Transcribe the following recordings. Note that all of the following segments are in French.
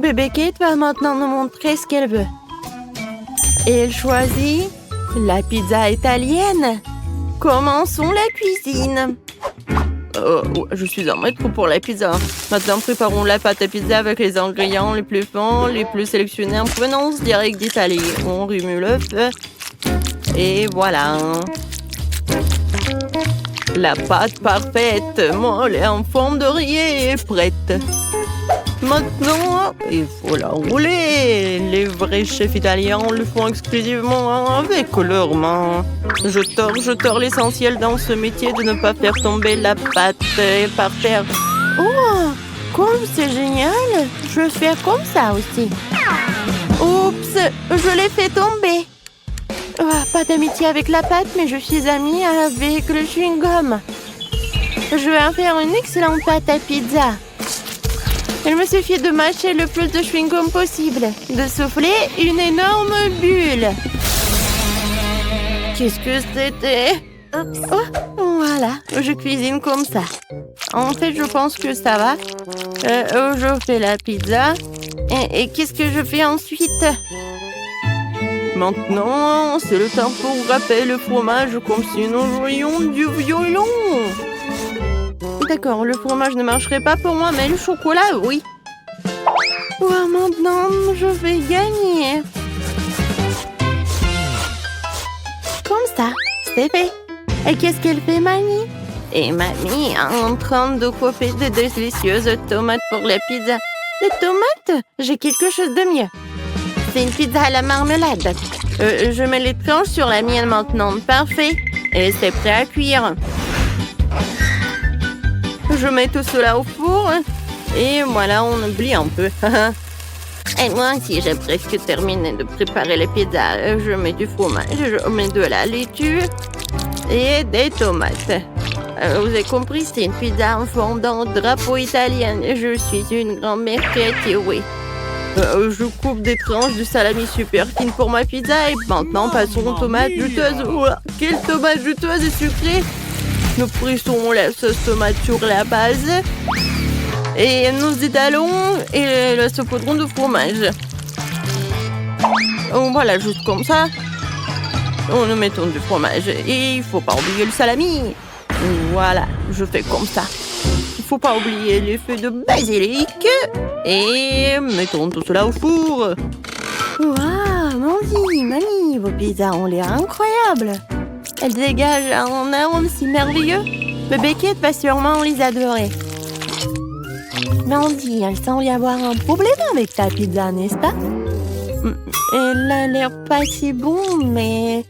Bébé Kate va maintenant nous montrer ce qu'elle veut. Et elle choisit la pizza italienne. Commençons la cuisine. Je suis un maître pour la pizza. Maintenant, préparons la pâte à pizza avec les ingrédients les plus fins, les plus sélectionnés en provenance directe d'Italie. On remue le feu. Et voilà. La pâte parfaite, molle et en forme de rillé est prête. Maintenant, il faut la rouler. Les vrais chefs italiens le font exclusivement avec leurs mains. Je tords l'essentiel dans ce métier de ne pas faire tomber la pâte par terre. Oh, comme c'est génial. Je vais faire comme ça aussi. Oups, je l'ai fait tomber. Oh, pas d'amitié avec la pâte, mais je suis amie avec le chewing-gum. Je vais en faire une excellente pâte à pizza. Il me suffit de mâcher le plus de chewing-gum possible, de souffler une énorme bulle. Qu'est-ce que c'était? Oh, voilà, je cuisine comme ça. En fait, je pense que ça va. Je fais la pizza. Et qu'est-ce que je fais ensuite? Maintenant, c'est le temps pour râper le fromage comme si nous jouions du violon. D'accord, le fromage ne marcherait pas pour moi, mais le chocolat, oui. Oh, maintenant, je vais gagner. Comme ça, c'est fait. Et qu'est-ce qu'elle fait, Mamie? Et Mamie est en train de couper de délicieuses tomates pour la pizza. Des tomates? J'ai quelque chose de mieux. C'est une pizza à la marmelade. Je mets les tranches sur la mienne maintenant. Parfait. Et c'est prêt à cuire. Je mets tout cela au four. Et voilà, on oublie un peu. Et moi aussi, j'ai presque terminé de préparer les pizzas. Je mets du fromage, je mets de la laitue et des tomates. Vous avez compris, c'est une pizza en forme d'un drapeau italien. Je suis une grand-mère créative, oui. Je coupe des tranches de salami super fines pour ma pizza. Et maintenant, passons aux tomates juteuses. Ouah, quelle tomate juteuse et sucrée! Nous pressons la sauce tomate sur la base. Et nous étalons et le saupoudrons de fromage. Voilà, juste comme ça. Nous mettons du fromage. Et il ne faut pas oublier le salami. Voilà, je fais comme ça. Il ne faut pas oublier les feuilles de basilic. Et mettons tout cela au four. Waouh, Mamie, vos pizzas ont l'air incroyables. Elles dégagent un arôme si merveilleux. Bébé Kate va sûrement les adorer. Mandy, il semble y avoir un problème avec ta pizza, n'est-ce pas? Elle a l'air pas si bon, mais...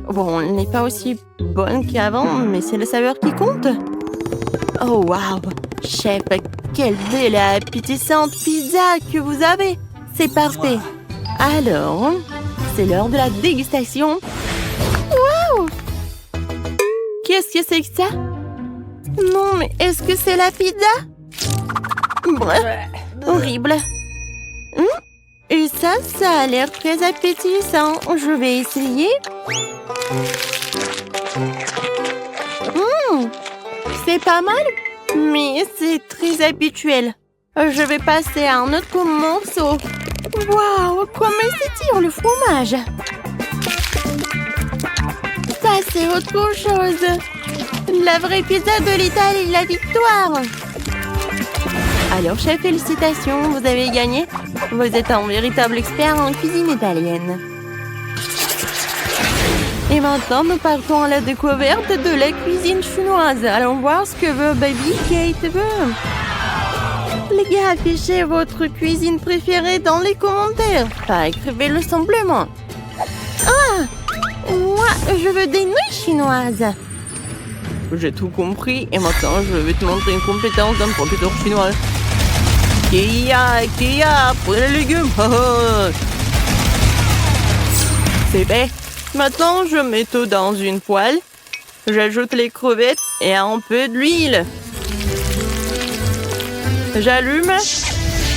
Bon, elle n'est pas aussi bonne qu'avant, mais c'est la saveur qui compte. Oh, waouh! Chef, quelle belle et appétissante pizza que vous avez! C'est parfait! Alors, c'est l'heure de la dégustation. Waouh! Qu'est-ce que c'est que ça? Non, mais est-ce que c'est la pizza? Bref, horrible. Et ça a l'air très appétissant. Je vais essayer. C'est pas mal, mais c'est très habituel. Je vais passer à un autre morceau. Waouh, comme elle s'étire le fromage. Ça, c'est autre chose. La vraie pizza de l'Italie, la victoire. Alors, chef, félicitations, vous avez gagné. Vous êtes un véritable expert en cuisine italienne. Et maintenant, nous partons à la découverte de la cuisine chinoise. Allons voir ce que veut Baby Kate. Les gars, affichez votre cuisine préférée dans les commentaires. Écrivez-le simplement. Moi, je veux des nouilles chinoises. J'ai tout compris et maintenant, je vais te montrer une compétence d'un professeur chinois. Kia, prenez les légumes. C'est fait. Maintenant, je mets tout dans une poêle. J'ajoute les crevettes et un peu d'huile. J'allume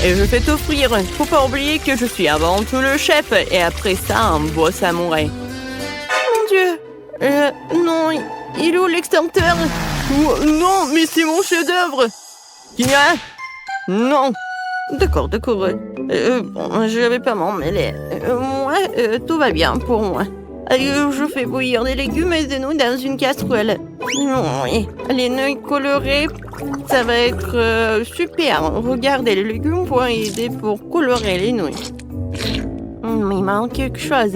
et je fais tout frire. Faut pas oublier que je suis avant tout le chef et après ça, un beau samouraï. Mon Dieu. Non, il est où l'extincteur? Non, mais c'est mon chef-d'œuvre. Kia? Non. D'accord. Bon, je vais pas m'en mêler. Tout va bien pour moi. Je fais bouillir des légumes et des nouilles dans une casserole. Oui, les nouilles colorées, ça va être super. Regardez, les légumes vont aider pour colorer les nouilles. Il manque quelque chose.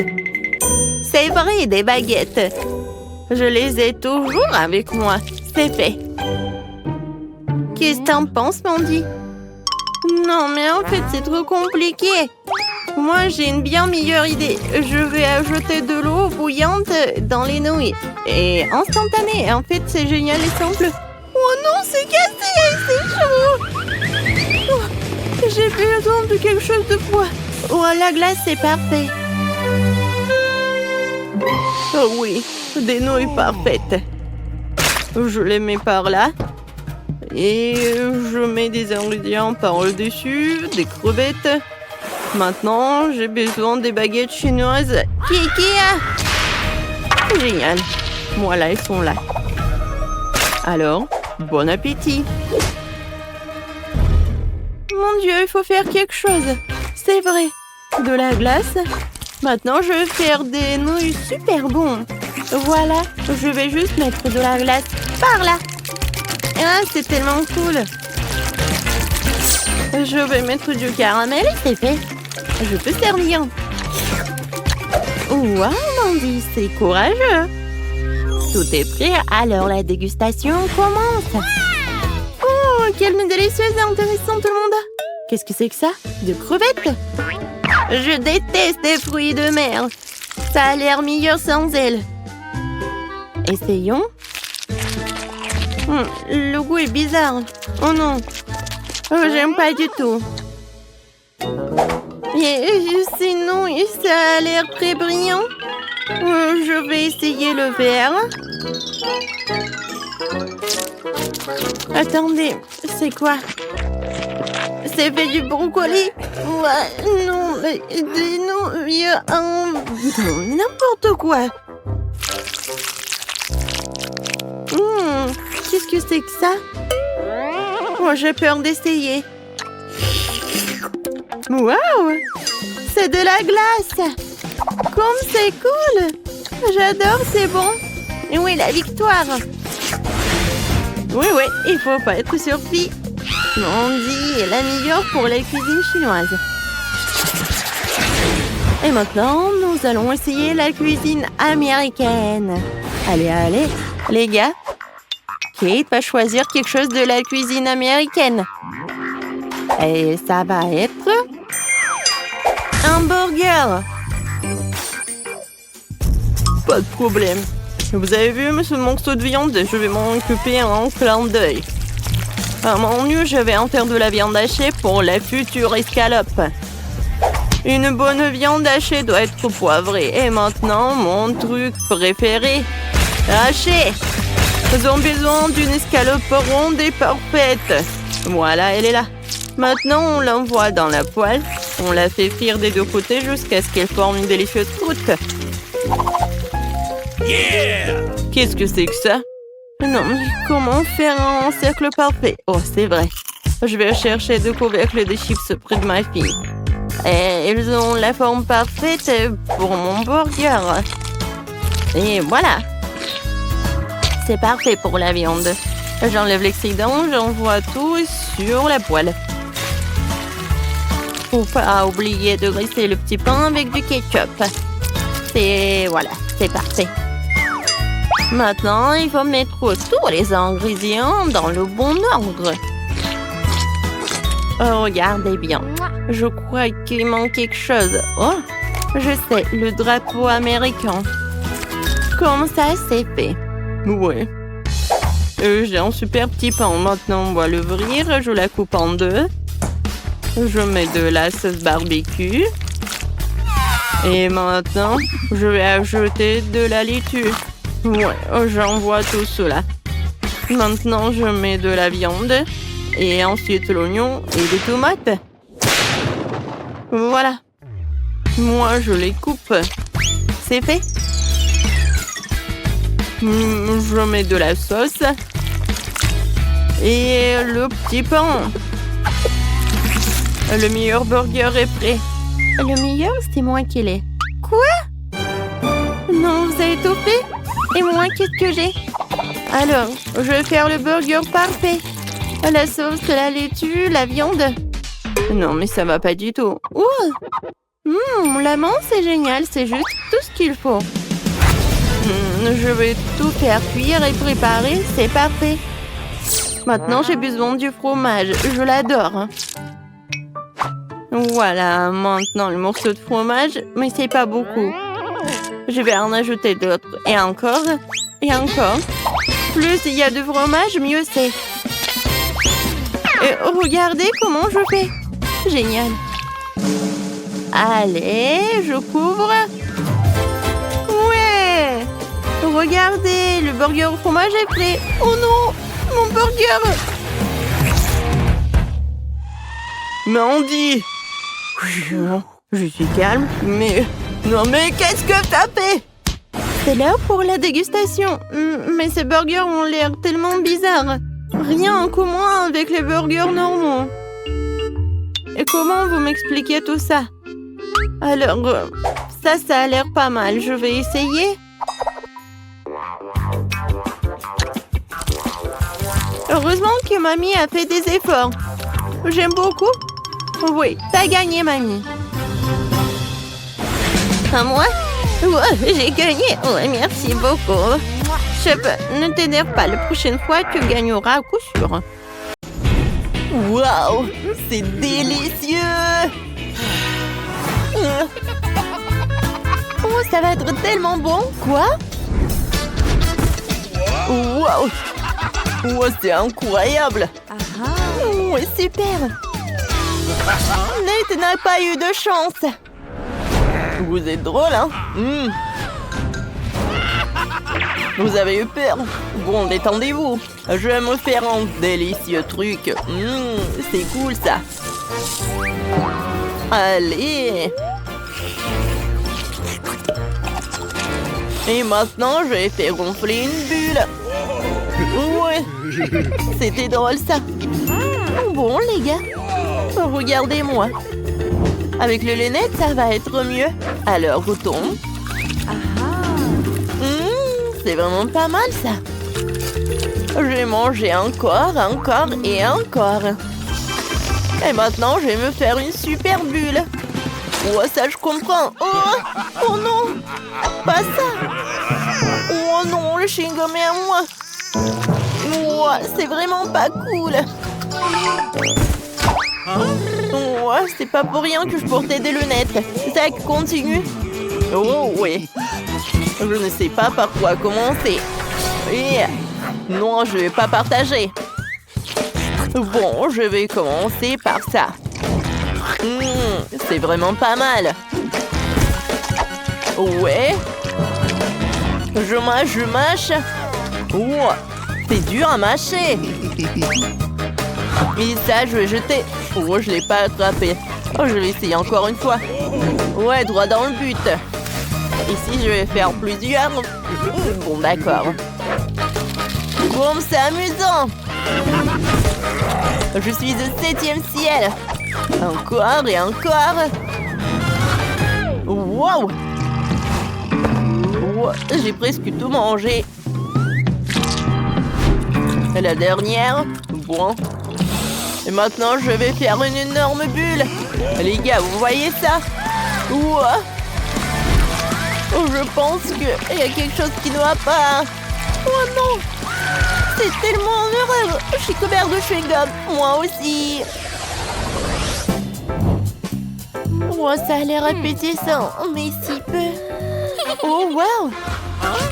C'est vrai, des baguettes. Je les ai toujours avec moi. C'est fait. Qu'est-ce que t'en penses, Mandy? Non, mais en fait, c'est trop compliqué. Moi, j'ai une bien meilleure idée. Je vais ajouter de l'eau bouillante dans les nouilles. Et instantané. En fait, c'est génial et simple. Oh non, c'est cassé, c'est chaud. Oh, j'ai besoin de quelque chose de froid. Oh, la glace, c'est parfait. Oh oui, des nouilles parfaites. Je les mets par là. Et je mets des ingrédients par-dessus, des crevettes. Maintenant, j'ai besoin des baguettes chinoises. Kiki! Génial. Voilà, elles sont là. Alors, bon appétit. Mon Dieu, il faut faire quelque chose. C'est vrai. De la glace. Maintenant, je vais faire des nouilles super bonnes. Voilà, je vais juste mettre de la glace par là. Ah, c'est tellement cool. Je vais mettre du caramel et c'est fait. Je peux servir. Wow, Mandy, c'est courageux. Tout est prêt, alors la dégustation commence. Oh, quelle délicieuse et intéressante, tout le monde. Qu'est-ce que c'est que ça? De crevettes? Je déteste les fruits de mer. Ça a l'air meilleur sans elles. Essayons. Le goût est bizarre. Oh non. Oh, j'aime pas du tout. Et sinon, ça a l'air très brillant. Je vais essayer le vert. Attendez, c'est quoi? C'est fait du brocoli? Ouais, non, mais non, il y a un... N'importe quoi. Qu'est-ce que c'est que ça? Oh, j'ai peur d'essayer. Waouh! C'est de la glace! Comme c'est cool! J'adore, c'est bon! Et oui, la victoire! Oui, il faut pas être surpris. Mandy est la meilleure pour la cuisine chinoise. Et maintenant, nous allons essayer la cuisine américaine. Allez, les gars. Kate va choisir quelque chose de la cuisine américaine. Et ça va être... un burger. Pas de problème. Vous avez vu ce morceau de viande? Je vais m'en occuper en clin d'œil. À mon lieu, je vais en faire de la viande hachée pour la future escalope. Une bonne viande hachée doit être poivrée. Et maintenant, mon truc préféré. Haché. Nous avons besoin d'une escalope ronde et parfaite. Voilà, elle est là. Maintenant, on l'envoie dans la poêle. On la fait frire des deux côtés jusqu'à ce qu'elle forme une délicieuse croûte. Yeah! Qu'est-ce que c'est que ça? Non, mais comment faire un cercle parfait? Oh, c'est vrai. Je vais chercher deux couvercles de chips près de ma fille. Et ils ont la forme parfaite pour mon burger. Et voilà. C'est parfait pour la viande. J'enlève l'excédent, j'envoie tout sur la poêle. Faut pas oublier de graisser le petit pain avec du ketchup. Et voilà, c'est parfait. Maintenant, il faut mettre tous les ingrédients dans le bon ordre. Oh, regardez bien. Je crois qu'il manque quelque chose. Oh, je sais, le drapeau américain. Comme ça, c'est fait. Ouais. J'ai un super petit pain. Maintenant, on va l'ouvrir. Je la coupe en deux. Je mets de la sauce barbecue. Et maintenant, je vais ajouter de la laitue. Ouais, j'envoie tout cela. Maintenant, je mets de la viande. Et ensuite l'oignon et des tomates. Voilà. Moi, je les coupe. C'est fait. Je mets de la sauce. Et le petit pain. Le meilleur burger est prêt. Le meilleur, c'est moi qui l'ai. Quoi? Non, vous avez tout fait? Et moi, qu'est-ce que j'ai? Alors, je vais faire le burger parfait. La sauce, la laitue, la viande. Non, mais ça va pas du tout. La menthe, c'est génial. C'est juste tout ce qu'il faut. Je vais tout faire cuire et préparer. C'est parfait. Maintenant, j'ai besoin du fromage. Je l'adore. Voilà, maintenant le morceau de fromage, mais c'est pas beaucoup. Je vais en ajouter d'autres. Et encore. Et encore. Plus il y a de fromage, mieux c'est. Et regardez comment je fais. Génial. Allez, je couvre. Ouais. Regardez, le burger au fromage est prêt. Oh non, mon burger. Mandy. Je suis calme, mais... Non, mais qu'est-ce que t'as fait? C'est l'heure pour la dégustation. Mais ces burgers ont l'air tellement bizarres. Rien en commun avec les burgers normaux. Et comment vous m'expliquez tout ça? Alors, ça a l'air pas mal. Je vais essayer. Heureusement que mamie a fait des efforts. J'aime beaucoup. Oui, t'as gagné, mamie. À moi? Ouais, j'ai gagné. Ouais, merci beaucoup. Chef, ne t'énerve pas. La prochaine fois, tu gagneras à coup sûr. Waouh, c'est délicieux. Oh, ça va être tellement bon. Quoi? Waouh. Oh, c'est incroyable. Oh, super. Nate n'a pas eu de chance. Vous êtes drôle, hein? Vous avez eu peur? Bon, détendez-vous. Je vais me faire un délicieux truc. C'est cool, ça. Allez. Et maintenant, je vais faire gonfler une bulle. Ouais. C'était drôle, ça. Bon, les gars. Regardez-moi. Avec le lunette, ça va être mieux. Alors, goûtons. C'est vraiment pas mal, ça. Je vais manger encore et encore. Et maintenant, je vais me faire une super bulle. Oh, ça, je comprends. Oh non. Pas ça. Oh non, le chewing-gum est à moi. Oh, c'est vraiment pas cool. Oh, c'est pas pour rien que je portais des lunettes. Zach, continue. Oh, oui. Je ne sais pas par quoi commencer. Et... Non, je vais pas partager. Bon, je vais commencer par ça. C'est vraiment pas mal. Ouais. Je mâche. Oh, c'est dur à mâcher. Et ça, je vais jeter. Oh, je l'ai pas attrapé. Oh, je vais essayer encore une fois. Ouais, droit dans le but. Ici, je vais faire plusieurs. Bon, d'accord. Bon, c'est amusant. Je suis au 7e ciel. Encore et encore. Wow. Wow. J'ai presque tout mangé. La dernière. Bon. Et maintenant, je vais faire une énorme bulle. Les gars, vous voyez ça? Wow. Oh, je pense qu'il y a quelque chose qui ne va pas. Oh non! C'est tellement heureux. Je suis couvert de chewing-gum. Moi aussi. Oh, ça a l'air appétissant, mais si peu. Oh, wow!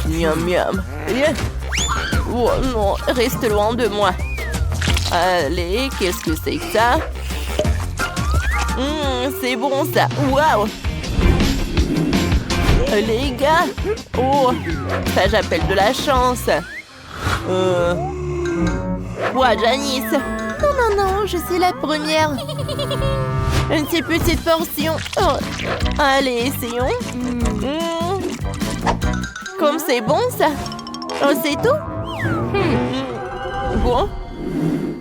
Miam, miam. Oh non, reste loin de moi. Allez, qu'est-ce que c'est que ça? C'est bon ça. Waouh! Les gars! Oh! Ça, j'appelle de la chance. Quoi, Janice? Non, je suis la première. Une si petite portion. Oh. Allez, essayons. Comme c'est bon, ça. Oh, c'est tout? Bon.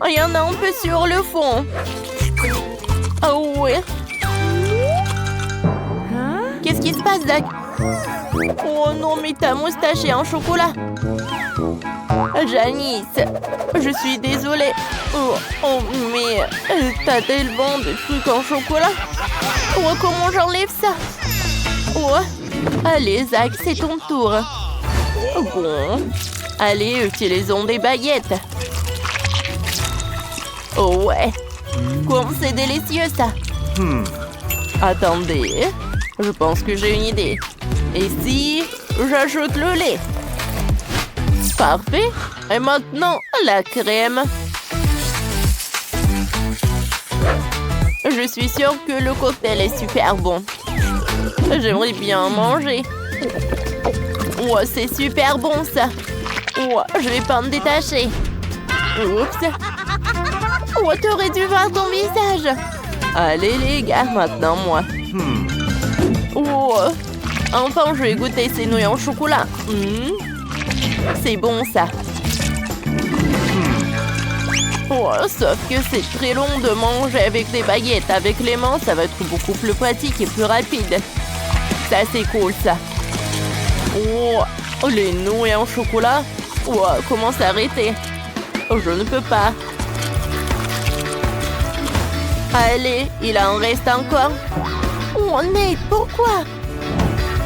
Il y en a un peu sur le fond. Oh ouais. Qu'est-ce qui se passe, Zach? Oh non, mais ta moustache est en chocolat. Janice, je suis désolée. Oh mais t'as tellement de trucs en chocolat. Oh, comment j'enlève ça? Oh, allez, Zach, c'est ton tour. Bon, allez, utilisons des baguettes. Oh ouais, comme c'est délicieux ça. Attendez, je pense que j'ai une idée. Et si j'ajoute le lait? Parfait. Et maintenant, la crème. Je suis sûre que le cocktail est super bon. J'aimerais bien en manger. Oh, c'est super bon ça. Oh, je vais pas me détacher. Oups. Oh, t'aurais dû voir ton visage. Allez les gars, maintenant moi. Oh, enfin je vais goûter ces nouilles en chocolat. C'est bon ça. Oh, sauf que c'est très long de manger avec des baguettes. Avec les mains, ça va être beaucoup plus pratique et plus rapide. Ça, c'est cool ça. Oh, les nouilles en chocolat. Oh, comment s'arrêter? Oh, je ne peux pas. Allez, il en reste encore. Oh, Nate, pourquoi?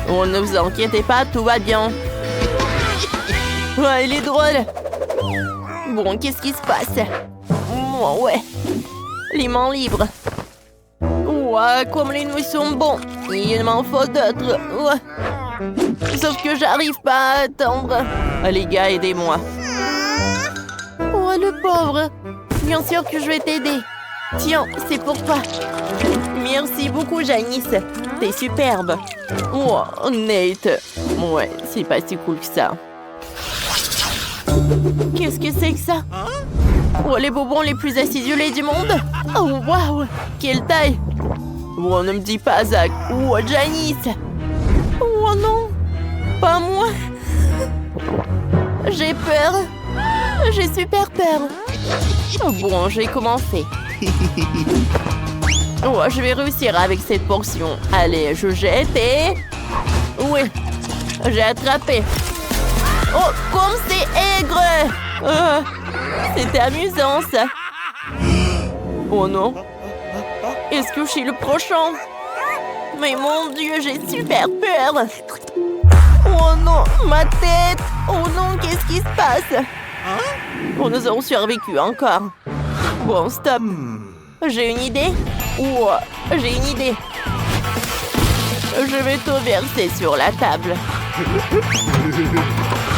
Oh, ne vous inquiétez pas, tout va bien. Ouais, il est drôle. Bon, qu'est-ce qui se passe? Oh, ouais. Les mains libres. Ouais, comme les nouilles sont bons. Il m'en faut d'autres. Ouais. Sauf que j'arrive pas à attendre. Ah, les gars, aidez-moi. Oh, le pauvre. Bien sûr que je vais t'aider. Tiens, c'est pour toi. Merci beaucoup, Janice. T'es superbe. Oh, Nate. Ouais, c'est pas si cool que ça. Qu'est-ce que c'est que ça? Oh, les bonbons les plus acidulés du monde. Oh, waouh. Quelle taille. Oh, ne me dis pas, Zach. Oh, Janice. Oh, non. Pas moi. J'ai peur. J'ai super peur. Oh, bon, j'ai commencé. Oh, je vais réussir avec cette portion. Allez, je jette et... Oui, j'ai attrapé. Oh, comme c'est aigre. C'était amusant, ça. Oh non. Est-ce que je suis le prochain? Mais mon Dieu, j'ai super peur. Oh non, ma tête. Oh non, qu'est-ce qui se passe? Oh, nous avons survécu encore. Bon, stop. J'ai une idée. Oh, j'ai une idée. Je vais tout verser sur la table.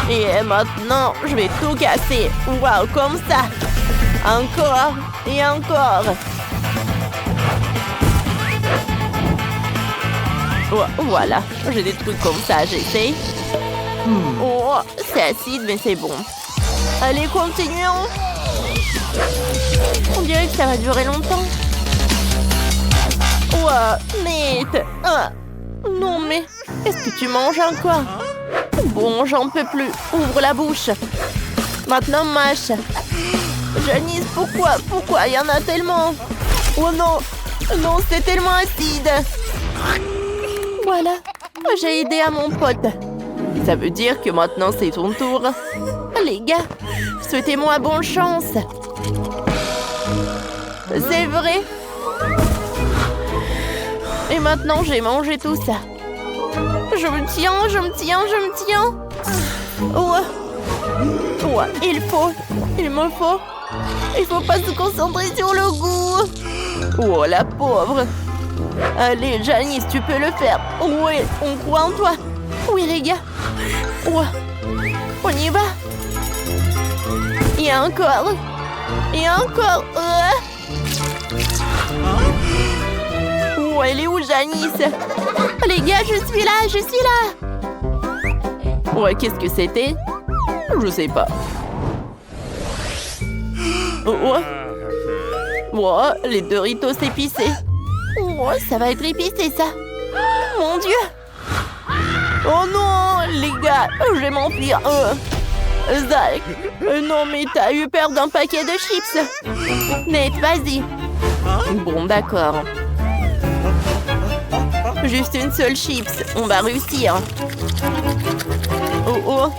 Et maintenant, je vais tout casser. Waouh, comme ça. Encore et encore. Oh, voilà, j'ai des trucs comme ça, j'essaie. Oh, c'est acide, mais c'est bon. Allez, continuons. On dirait que ça va durer longtemps. Ouah, Nate. Ah, non, mais est-ce que tu manges encore? Bon, j'en peux plus. Ouvre la bouche. Maintenant, mâche. Janice, pourquoi? Pourquoi? Il y en a tellement. Oh non. Non, c'est tellement acide. Voilà. J'ai aidé à mon pote. Ça veut dire que maintenant, c'est ton tour. Les gars, souhaitez-moi bonne chance. C'est vrai. Et maintenant, j'ai mangé tout ça. Je me tiens, je me tiens, je me tiens. Ouais. Ouais, il me faut. Il faut pas se concentrer sur le goût. Oh, la pauvre. Allez, Janice, tu peux le faire. Oui, on croit en toi. Oui, les gars. Ouais. On y va. Et encore. Et encore. Oh, elle est où, Janice? Les gars, je suis là, je suis là. Ouais, qu'est-ce que c'était? Je sais pas. Ouais. Ouais, les Doritos épicés. Ouais, ça va être épicé, ça. Mon Dieu. Oh non, les gars, je vais m'enfuir. Zach, non, mais t'as eu peur d'un paquet de chips. Nate, vas-y. Bon, d'accord. Juste une seule chips. On va réussir. Oh oh.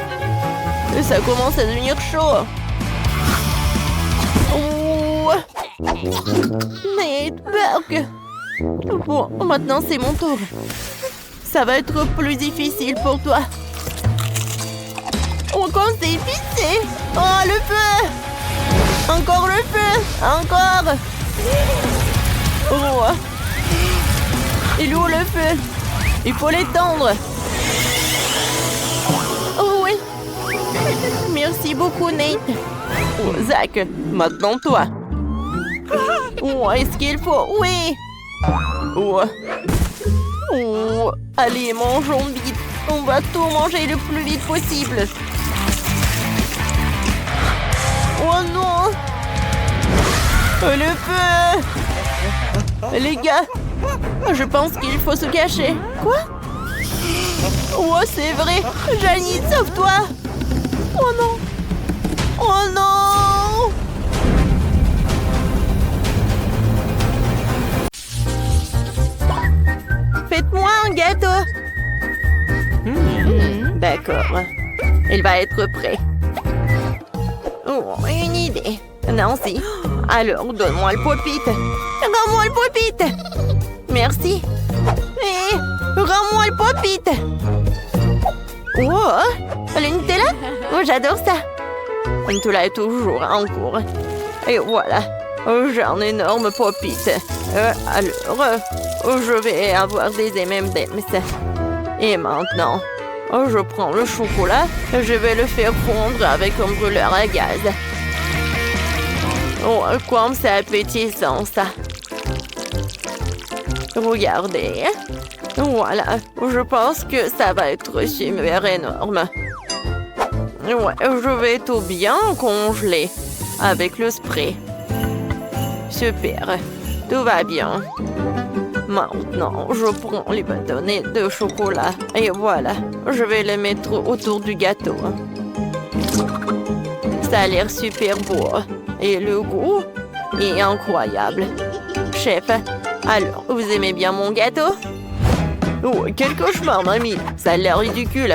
Ça commence à devenir chaud. Oh. Nate, Burke. Bon, maintenant c'est mon tour. Ça va être plus difficile pour toi. Oh, comme c'est épicé. Oh, le feu. Encore le feu. Encore. Oh. Il est où le feu? Il faut l'étendre. Oh oui. Merci beaucoup, Nate. Oh, Zach, maintenant toi. Oh, est-ce qu'il faut? Oui. Oh. Oh. Allez, mangeons vite. On va tout manger le plus vite possible. Oh non. Le feu. Les gars, je pense qu'il faut se cacher. Quoi? Oh, c'est vrai. Janie, sauve-toi. Oh non. Oh non. Faites-moi un gâteau. D'accord. Il va être prêt. Oh, une idée. Nancy, alors donne-moi le pop-it. Rends-moi le pop-it. Merci. Et rends-moi le pop-it. Oh, le Nutella? Oh, j'adore ça. Le Nutella est toujours en cours. Et voilà, j'ai un énorme pop-it. Alors, je vais avoir des M&M's. Et maintenant, je prends le chocolat et je vais le faire fondre avec un brûleur à gaz. Oh, comme c'est appétissant, ça. Regardez. Voilà, je pense que ça va être super énorme. Ouais, je vais tout bien congeler avec le spray. Super, tout va bien. Maintenant, je prends les bâtonnets de chocolat et voilà, je vais les mettre autour du gâteau. Ça a l'air super beau et le goût est incroyable. Chef, alors, vous aimez bien mon gâteau? Oh, quel cauchemar, mamie. Ça a l'air ridicule.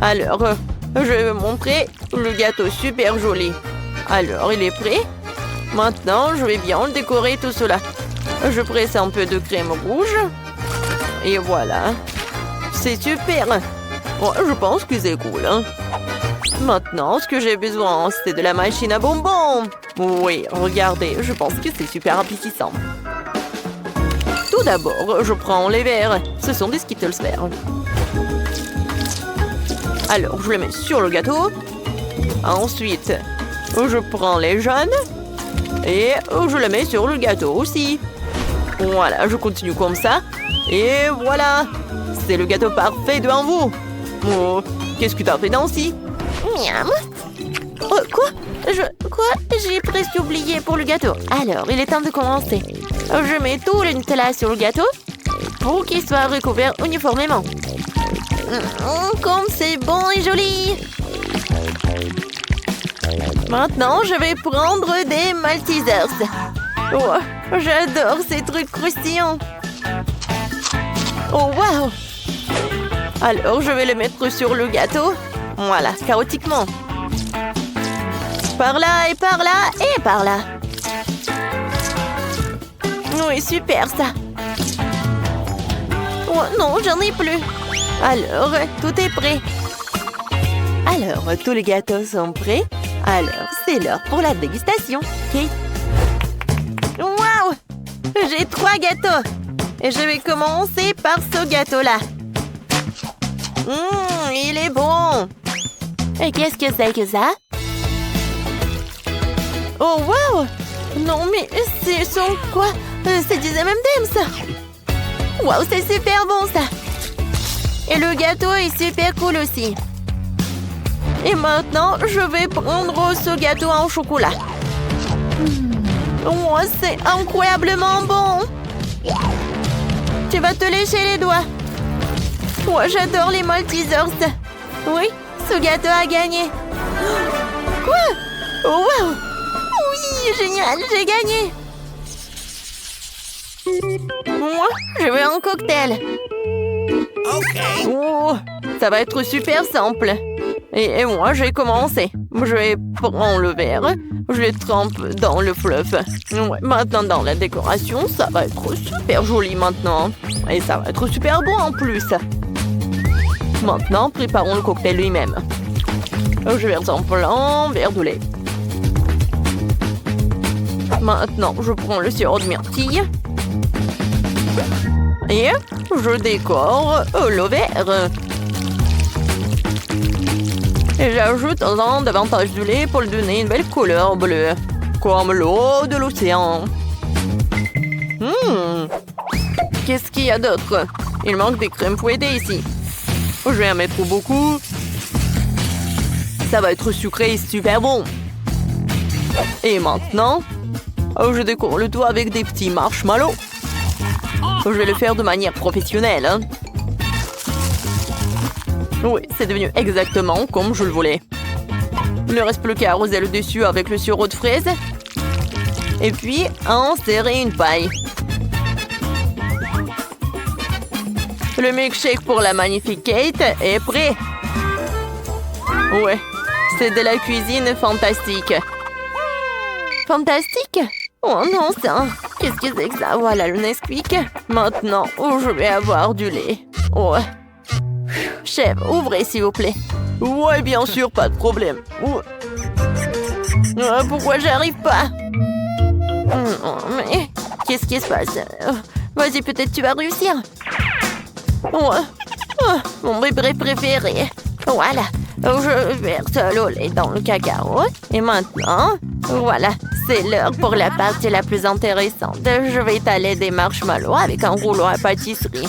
Alors, je vais vous montrer le gâteau super joli. Alors, il est prêt? Maintenant, je vais bien le décorer tout cela. Je presse un peu de crème rouge. Et voilà. C'est super. Oh, je pense que c'est cool. Hein? Maintenant, ce que j'ai besoin, c'est de la machine à bonbons. Oui, regardez, je pense que c'est super appétissant. Tout d'abord, je prends les verres. Ce sont des Skittles verts. Alors, je les mets sur le gâteau. Ensuite, je prends les jaunes. Et je les mets sur le gâteau aussi. Voilà, je continue comme ça. Et voilà. C'est le gâteau parfait devant vous. Oh, qu'est-ce que t'as fait, Nancy? Miam. Oh, quoi? J'ai presque oublié pour le gâteau. Alors, il est temps de commencer. Je mets tout le Nutella sur le gâteau pour qu'il soit recouvert uniformément. Comme c'est bon et joli! Maintenant, je vais prendre des Maltesers. Oh, j'adore ces trucs croustillants. Oh, wow! Alors, je vais les mettre sur le gâteau. Voilà, chaotiquement. Par là et par là et par là. Oui, super ça. Oh non, j'en ai plus. Alors, tout est prêt. Alors, tous les gâteaux sont prêts. Alors, c'est l'heure pour la dégustation. Ok. Waouh! J'ai 3 gâteaux. Et je vais commencer par ce gâteau-là. Il est bon. Et qu'est-ce que c'est que ça? Oh, waouh! Non, mais ce sont quoi? C'est des M&M's, ça! Waouh, c'est super bon, ça! Et le gâteau est super cool aussi. Et maintenant, je vais prendre ce gâteau en chocolat. Oh, c'est incroyablement bon! Tu vas te lécher les doigts. Oh, j'adore les Maltesers. Oui, ce gâteau a gagné. Quoi? Oh, wow! Oui, génial, j'ai gagné. Moi, je veux un cocktail. Oh, ça va être super simple. Et moi, j'ai commencé. Je vais prendre le verre. Je le trempe dans le fluff. Ouais, maintenant, dans la décoration, ça va être super joli maintenant. Et ça va être super bon en plus. Maintenant, préparons le cocktail lui-même. Je verse en plein verre de lait. Maintenant, je prends le sirop de myrtille. Et je décore le verre. Et j'ajoute davantage de lait pour lui donner une belle couleur bleue. Comme l'eau de l'océan. Qu'est-ce qu'il y a d'autre? Il manque des crèmes fouettées ici. Je vais en mettre beaucoup. Ça va être sucré et super bon. Et maintenant, je décore le tout avec des petits marshmallows. Je vais le faire de manière professionnelle. Hein. Oui, c'est devenu exactement comme je le voulais. Il ne reste plus qu'à arroser le dessus avec le sirop de fraise. Et puis, insérer une paille. Le milkshake pour la magnifique Kate est prêt. Ouais, c'est de la cuisine fantastique. Fantastique? Oh non, ça. Qu'est-ce que c'est que ça? Voilà le Nesquik. Maintenant, je vais avoir du lait. Ouais. Chef, ouvrez s'il vous plaît. Ouais, bien sûr, pas de problème. Pourquoi j'arrive pas? Mais qu'est-ce qui se passe? Vas-y, peut-être tu vas réussir. Mon bébé préféré. Voilà. Je verse le lait dans le cacao. Et maintenant, voilà, c'est l'heure pour la partie la plus intéressante. Je vais étaler des marshmallows avec un rouleau à pâtisserie.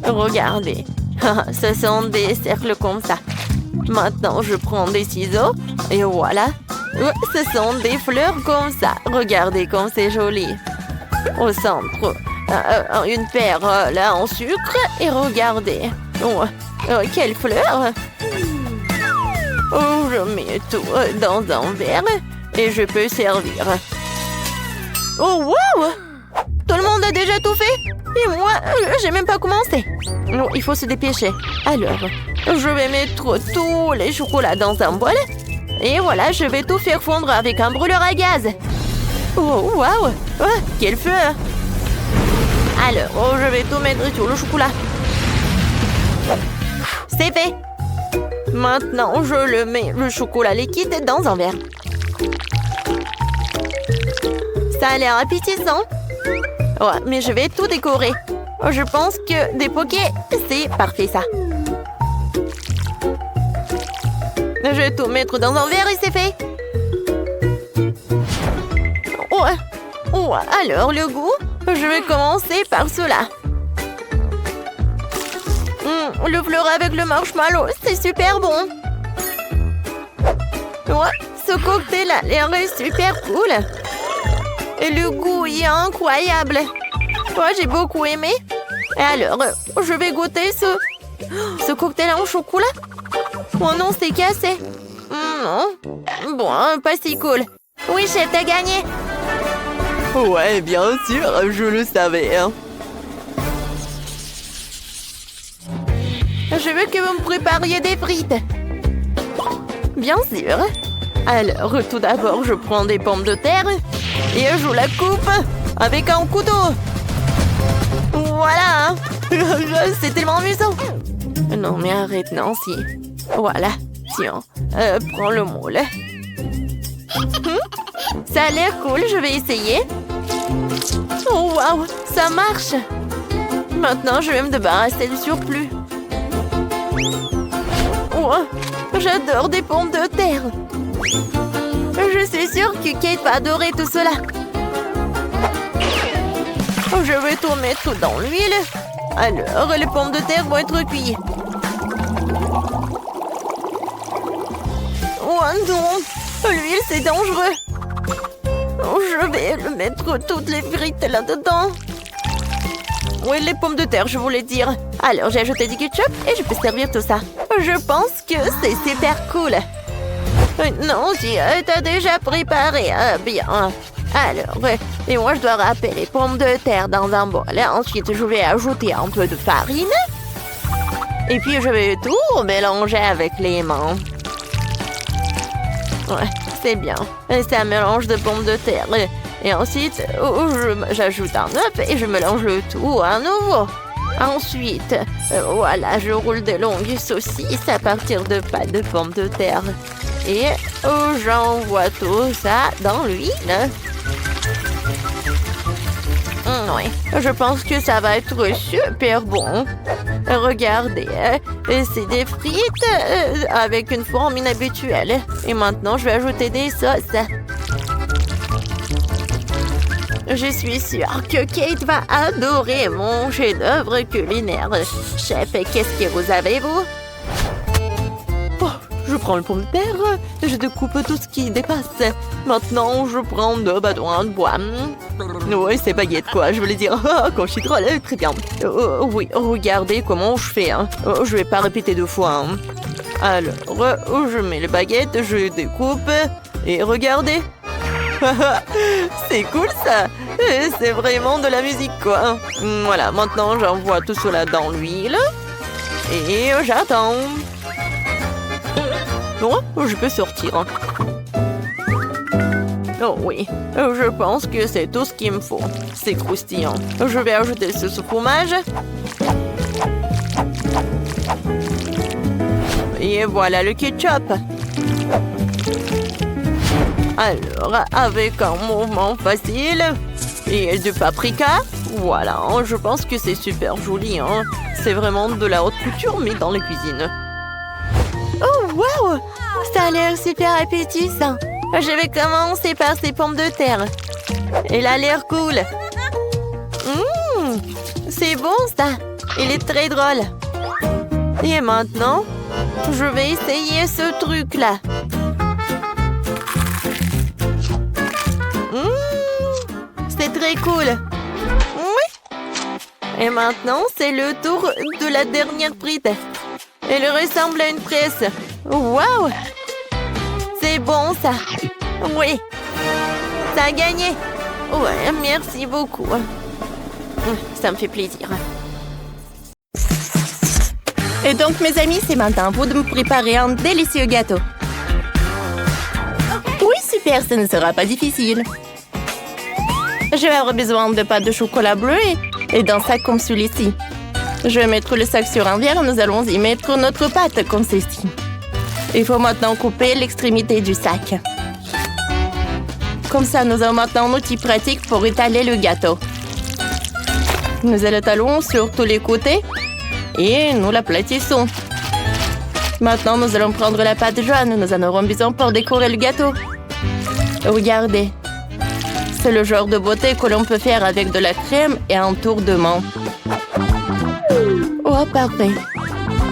Regardez. Ce sont des cercles comme ça. Maintenant, je prends des ciseaux. Et voilà. Ce sont des fleurs comme ça. Regardez comme c'est joli. Au centre, une paire là en sucre. Et regardez. Quelle fleur! Je mets tout dans un verre et je peux servir. Oh, wow! Tout le monde a déjà tout fait? Et moi, j'ai même pas commencé. Non, il faut se dépêcher. Alors, je vais mettre tous les chocolats dans un bol. Et voilà, je vais tout faire fondre avec un brûleur à gaz. Oh, wow! Quel feu! Alors, je vais tout mettre sur le chocolat. C'est fait! Maintenant, je mets le chocolat liquide dans un verre. Ça a l'air appétissant. Ouais, mais je vais tout décorer. Je pense que des pokés, c'est parfait ça. Je vais tout mettre dans un verre et c'est fait. Alors, le goût, je vais commencer par cela. Le fleur avec le marshmallow, c'est super bon. Ce cocktail a l'air super cool. Et le goût est incroyable. J'ai beaucoup aimé. Et alors, je vais goûter ce cocktail en chocolat. Oh non, c'est cassé. Non. Bon, pas si cool. Oui, chef, t'as gagné. Ouais, bien sûr, je le savais. Hein. Je veux que vous me prépariez des frites. Bien sûr. Alors, tout d'abord, je prends des pommes de terre et je la coupe avec un couteau. Voilà. C'est tellement amusant. Non, mais arrête, Nancy. Voilà. Tiens, prends le moule. Ça a l'air cool, je vais essayer. Oh, waouh, ça marche. Maintenant, je vais me débarrasser du surplus. J'adore des pommes de terre. Je suis sûre que Kate va adorer tout cela. Je vais tout mettre dans l'huile. Alors, les pommes de terre vont être cuites. Oh non, l'huile c'est dangereux. Je vais mettre toutes les frites là-dedans. Oui, les pommes de terre, je voulais dire. Alors, j'ai ajouté du ketchup et je peux servir tout ça. Je pense que c'est super cool. Non, si t'as déjà préparé bien. Alors, et moi, je dois râper les pommes de terre dans un bol. Ensuite, je vais ajouter un peu de farine. Et puis, je vais tout mélanger avec les mains. Ouais, c'est bien. C'est un mélange de pommes de terre. Et ensuite, j'ajoute un œuf et je mélange le tout à nouveau. Ensuite, voilà, je roule de longues saucisses à partir de pâte de pommes de terre. Et j'envoie tout ça dans l'huile. Oui, je pense que ça va être super bon. Regardez, c'est des frites avec une forme inhabituelle. Et maintenant, je vais ajouter des sauces. Je suis sûre que Kate va adorer mon chef-d'œuvre culinaire. Chef, qu'est-ce que vous avez, vous? Oh, je prends le pomme de terre, je découpe tout ce qui dépasse. Maintenant, je prends 2 bâtons de bois. Oui, c'est baguette, quoi, je voulais dire. Quand je suis drôle, très bien. Oui, regardez comment je fais. Je vais pas répéter 2 fois. Alors, je mets les baguettes, je découpe. Et regardez. C'est cool, ça. C'est vraiment de la musique, quoi. Voilà, maintenant, j'envoie tout cela dans l'huile. Et j'attends. Oh, je peux sortir. Oh oui, je pense que c'est tout ce qu'il me faut. C'est croustillant. Je vais ajouter ce fromage. Et voilà le ketchup. Alors, avec un mouvement facile et du paprika, voilà, je pense que c'est super joli. C'est vraiment de la haute couture, mais dans la cuisine. Oh, wow! Ça a l'air super appétissant. Je vais commencer par ces pommes de terre. Elle a l'air cool. C'est bon, ça. Il est très drôle. Et maintenant, je vais essayer ce truc-là. C'est très cool. Oui. Et maintenant, c'est le tour de la dernière frite. Elle ressemble à une presse. Waouh! C'est bon, ça. Oui. Ça a gagné. Ouais, merci beaucoup. Ça me fait plaisir. Et donc, mes amis, c'est maintenant à vous de me préparer un délicieux gâteau. Oui, super, ça ne sera pas difficile. Je vais avoir besoin de pâte de chocolat bleu et d'un sac comme celui-ci. Je vais mettre le sac sur un verre et nous allons y mettre notre pâte comme ceci. Il faut maintenant couper l'extrémité du sac. Comme ça, nous avons maintenant un outil pratique pour étaler le gâteau. Nous l'étalons sur tous les côtés et nous l'aplatissons. Maintenant, nous allons prendre la pâte jaune. Nous en aurons besoin pour décorer le gâteau. Regardez. C'est le genre de beauté que l'on peut faire avec de la crème et un tour de main. Oh, parfait.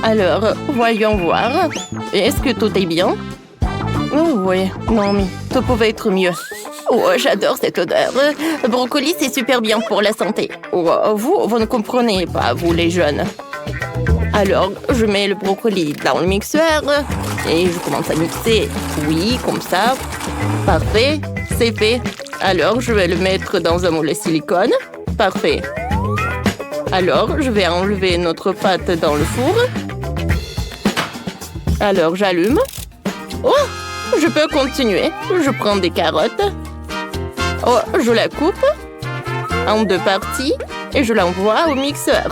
Alors, voyons voir. Est-ce que tout est bien? Oh oui, non mais tout pouvait être mieux. Oh, j'adore cette odeur. Le brocoli, c'est super bien pour la santé. Oh, vous ne comprenez pas, vous les jeunes. Alors, je mets le brocoli dans le mixeur et je commence à mixer. Oui, comme ça. Parfait, c'est fait. Alors, je vais le mettre dans un moule à silicone. Parfait. Alors, je vais enlever notre pâte dans le four. Alors, j'allume. Oh, je peux continuer. Je prends des carottes. Oh, je la coupe en 2 parties et je l'envoie au mixeur.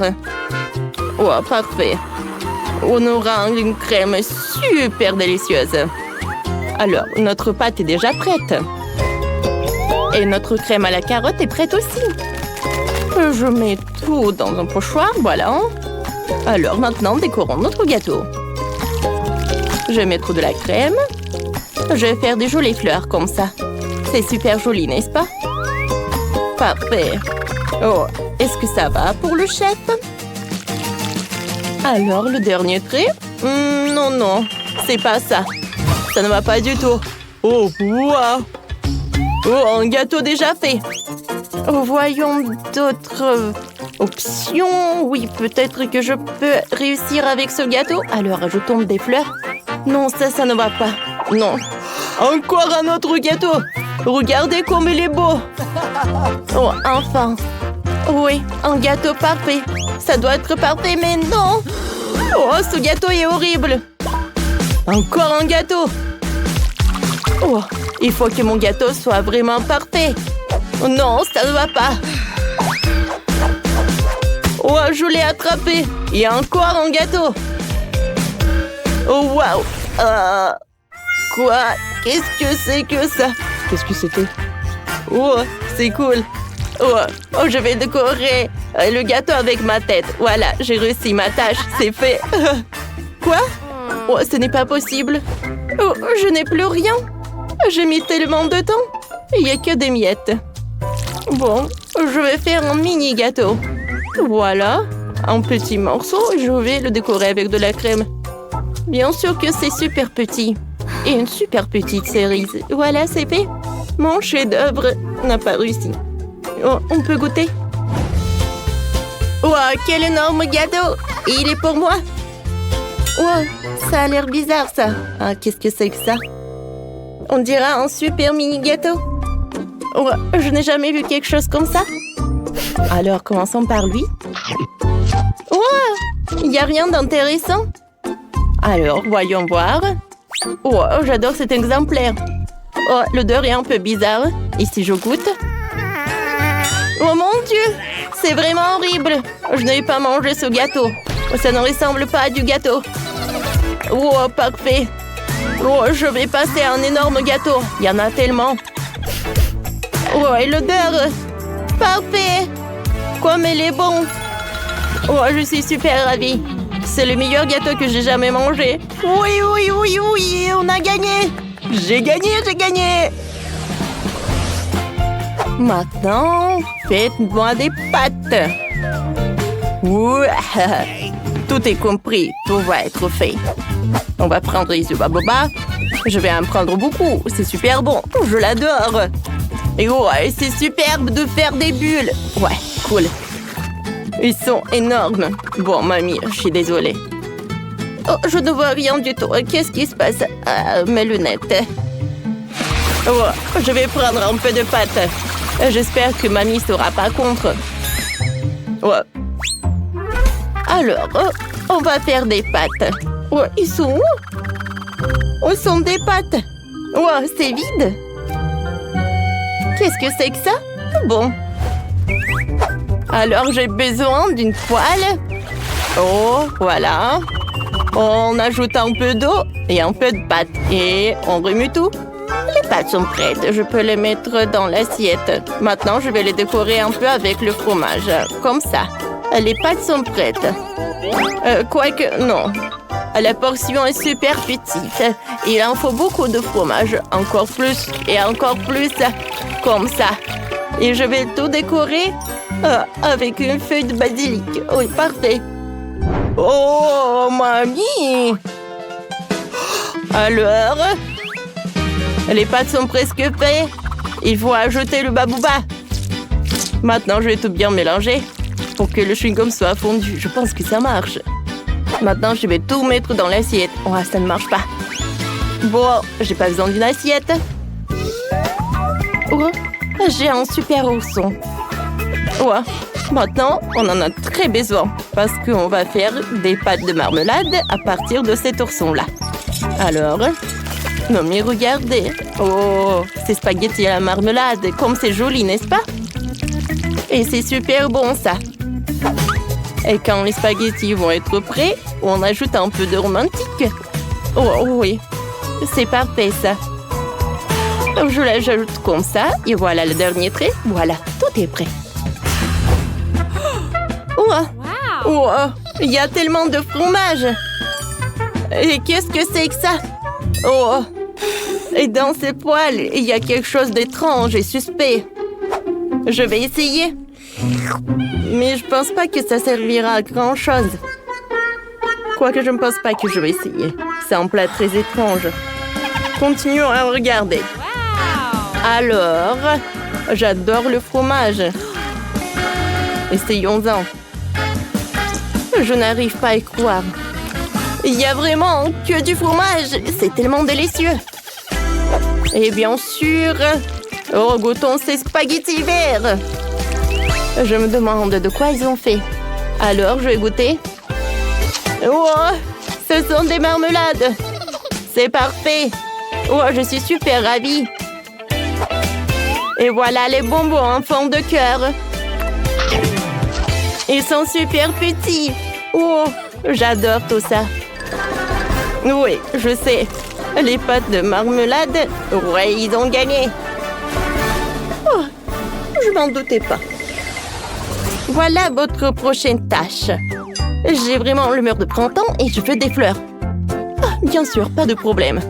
Oh, parfait. On aura une crème super délicieuse. Alors, notre pâte est déjà prête. Et notre crème à la carotte est prête aussi. Je mets tout dans un pochoir, voilà. Alors maintenant, décorons notre gâteau. Je vais mettre de la crème. Je vais faire des jolies fleurs comme ça. C'est super joli, n'est-ce pas? Parfait. Oh, est-ce que ça va pour le chef? Alors, le dernier trait? Non, non, c'est pas ça. Ça ne va pas du tout. Oh, waouh! Oh, un gâteau déjà fait. Oh, voyons d'autres options. Oui, peut-être que je peux réussir avec ce gâteau. Alors, ajoutons des fleurs. Non, ça ne va pas. Non. Encore un autre gâteau. Regardez comme il est beau. Oh, enfin. Oui, un gâteau parfait. Ça doit être parfait, mais non. Oh, ce gâteau est horrible. Encore un gâteau. Oh, il faut que mon gâteau soit vraiment parfait. Oh non, ça ne va pas. Oh, je l'ai attrapé. Il y a encore un gâteau. Oh, waouh. Quoi? Qu'est-ce que c'est que ça? Qu'est-ce que c'était? Oh, c'est cool. Oh, je vais décorer le gâteau avec ma tête. Voilà, j'ai réussi ma tâche. C'est fait. Quoi? Oh, ce n'est pas possible. Oh, je n'ai plus rien. J'ai mis tellement de temps. Il n'y a que des miettes. Bon, je vais faire un mini gâteau. Voilà, un petit morceau. Je vais le décorer avec de la crème. Bien sûr que c'est super petit. Et une super petite cerise. Voilà, c'est fait. Mon chef-d'œuvre n'a pas réussi. Oh, on peut goûter. Wow, quel énorme gâteau! Il est pour moi. Wow, ça a l'air bizarre, ça. Ah, qu'est-ce que c'est que ça? On dirait un super mini gâteau. Oh, je n'ai jamais vu quelque chose comme ça. Alors, commençons par lui. Wow, il n'y a rien d'intéressant. Alors, voyons voir. Oh, j'adore cet exemplaire. Oh, l'odeur est un peu bizarre. Et si je goûte? Oh mon Dieu, c'est vraiment horrible. Je n'ai pas mangé ce gâteau. Ça ne ressemble pas à du gâteau. Oh, parfait. Oh, je vais passer à un énorme gâteau. Il y en a tellement. Oh, et l'odeur. Parfait. Comme elle est bon. Oh, je suis super ravie. C'est le meilleur gâteau que j'ai jamais mangé. Oui, oui, oui, oui, on a gagné. J'ai gagné. Maintenant, faites-moi des pâtes. Ouah. Tout est compris, tout va être fait. On va prendre les baobabs. Je vais en prendre beaucoup, c'est super bon, je l'adore. Et ouais, c'est superbe de faire des bulles. Ouais, cool. Ils sont énormes. Bon, mamie, je suis désolée. Oh, je ne vois rien du tout. Qu'est-ce qui se passe? Mes lunettes. Oh, je vais prendre un peu de pâte. J'espère que mamie ne sera pas contre. Ouais. Alors, on va faire des pâtes. Ouais, ils sont où? Où sont des pâtes? Ouais, c'est vide. Qu'est-ce que c'est que ça? Bon. Alors, j'ai besoin d'une poêle. Oh, voilà. On ajoute un peu d'eau et un peu de pâte. Et on remue tout. Les pâtes sont prêtes. Je peux les mettre dans l'assiette. Maintenant, je vais les décorer un peu avec le fromage. Comme ça. Les pâtes sont prêtes. Quoique, non. La portion est super petite. Il en faut beaucoup de fromage. Encore plus et encore plus. Comme ça. Et je vais tout décorer avec une feuille de basilic. Oui, parfait. Oh, mamie! Alors, les pâtes sont presque faites. Il faut ajouter le babouba. Maintenant, je vais tout bien mélanger pour que le chewing-gum soit fondu. Je pense que ça marche. Maintenant, je vais tout mettre dans l'assiette. Oh, ça ne marche pas. Bon, j'ai pas besoin d'une assiette. Oh, j'ai un super ourson. Ouais. Maintenant, on en a très besoin parce qu'on va faire des pâtes de marmelade à partir de cet ourson-là. Alors, non mais regardez. Oh, ces spaghettis à la marmelade, comme c'est joli, n'est-ce pas? Et c'est super bon, ça. Et quand les spaghettis vont être prêts, on ajoute un peu de romantique. Oh oui, c'est parfait, ça. Je l'ajoute comme ça, et voilà le dernier trait. Voilà, tout est prêt. Oh, il y a tellement de fromage. Et qu'est-ce que c'est que ça? Oh, et dans ces poêles, il y a quelque chose d'étrange et suspect. Je vais essayer. Mais je pense pas que ça servira à grand-chose. Quoique je ne pense pas que je vais essayer. C'est un plat très étrange. Continuons à regarder. Alors, j'adore le fromage. Essayons-en. Je n'arrive pas à y croire. Il y a vraiment que du fromage. C'est tellement délicieux. Et bien sûr, Oh, goûtons ces spaghettis verts. Je me demande de quoi ils ont fait. Alors, je vais goûter. Oh, ce sont des marmelades. C'est parfait. Oh, je suis super ravie. Et voilà les bonbons en forme de cœur. Ils sont super petits. Oh, j'adore tout ça. Oui, je sais. Les pâtes de marmelade, ouais, ils ont gagné. Oh, je m'en doutais pas. Voilà votre prochaine tâche. J'ai vraiment l'humeur de printemps et je veux des fleurs. Ah, bien sûr, pas de problème.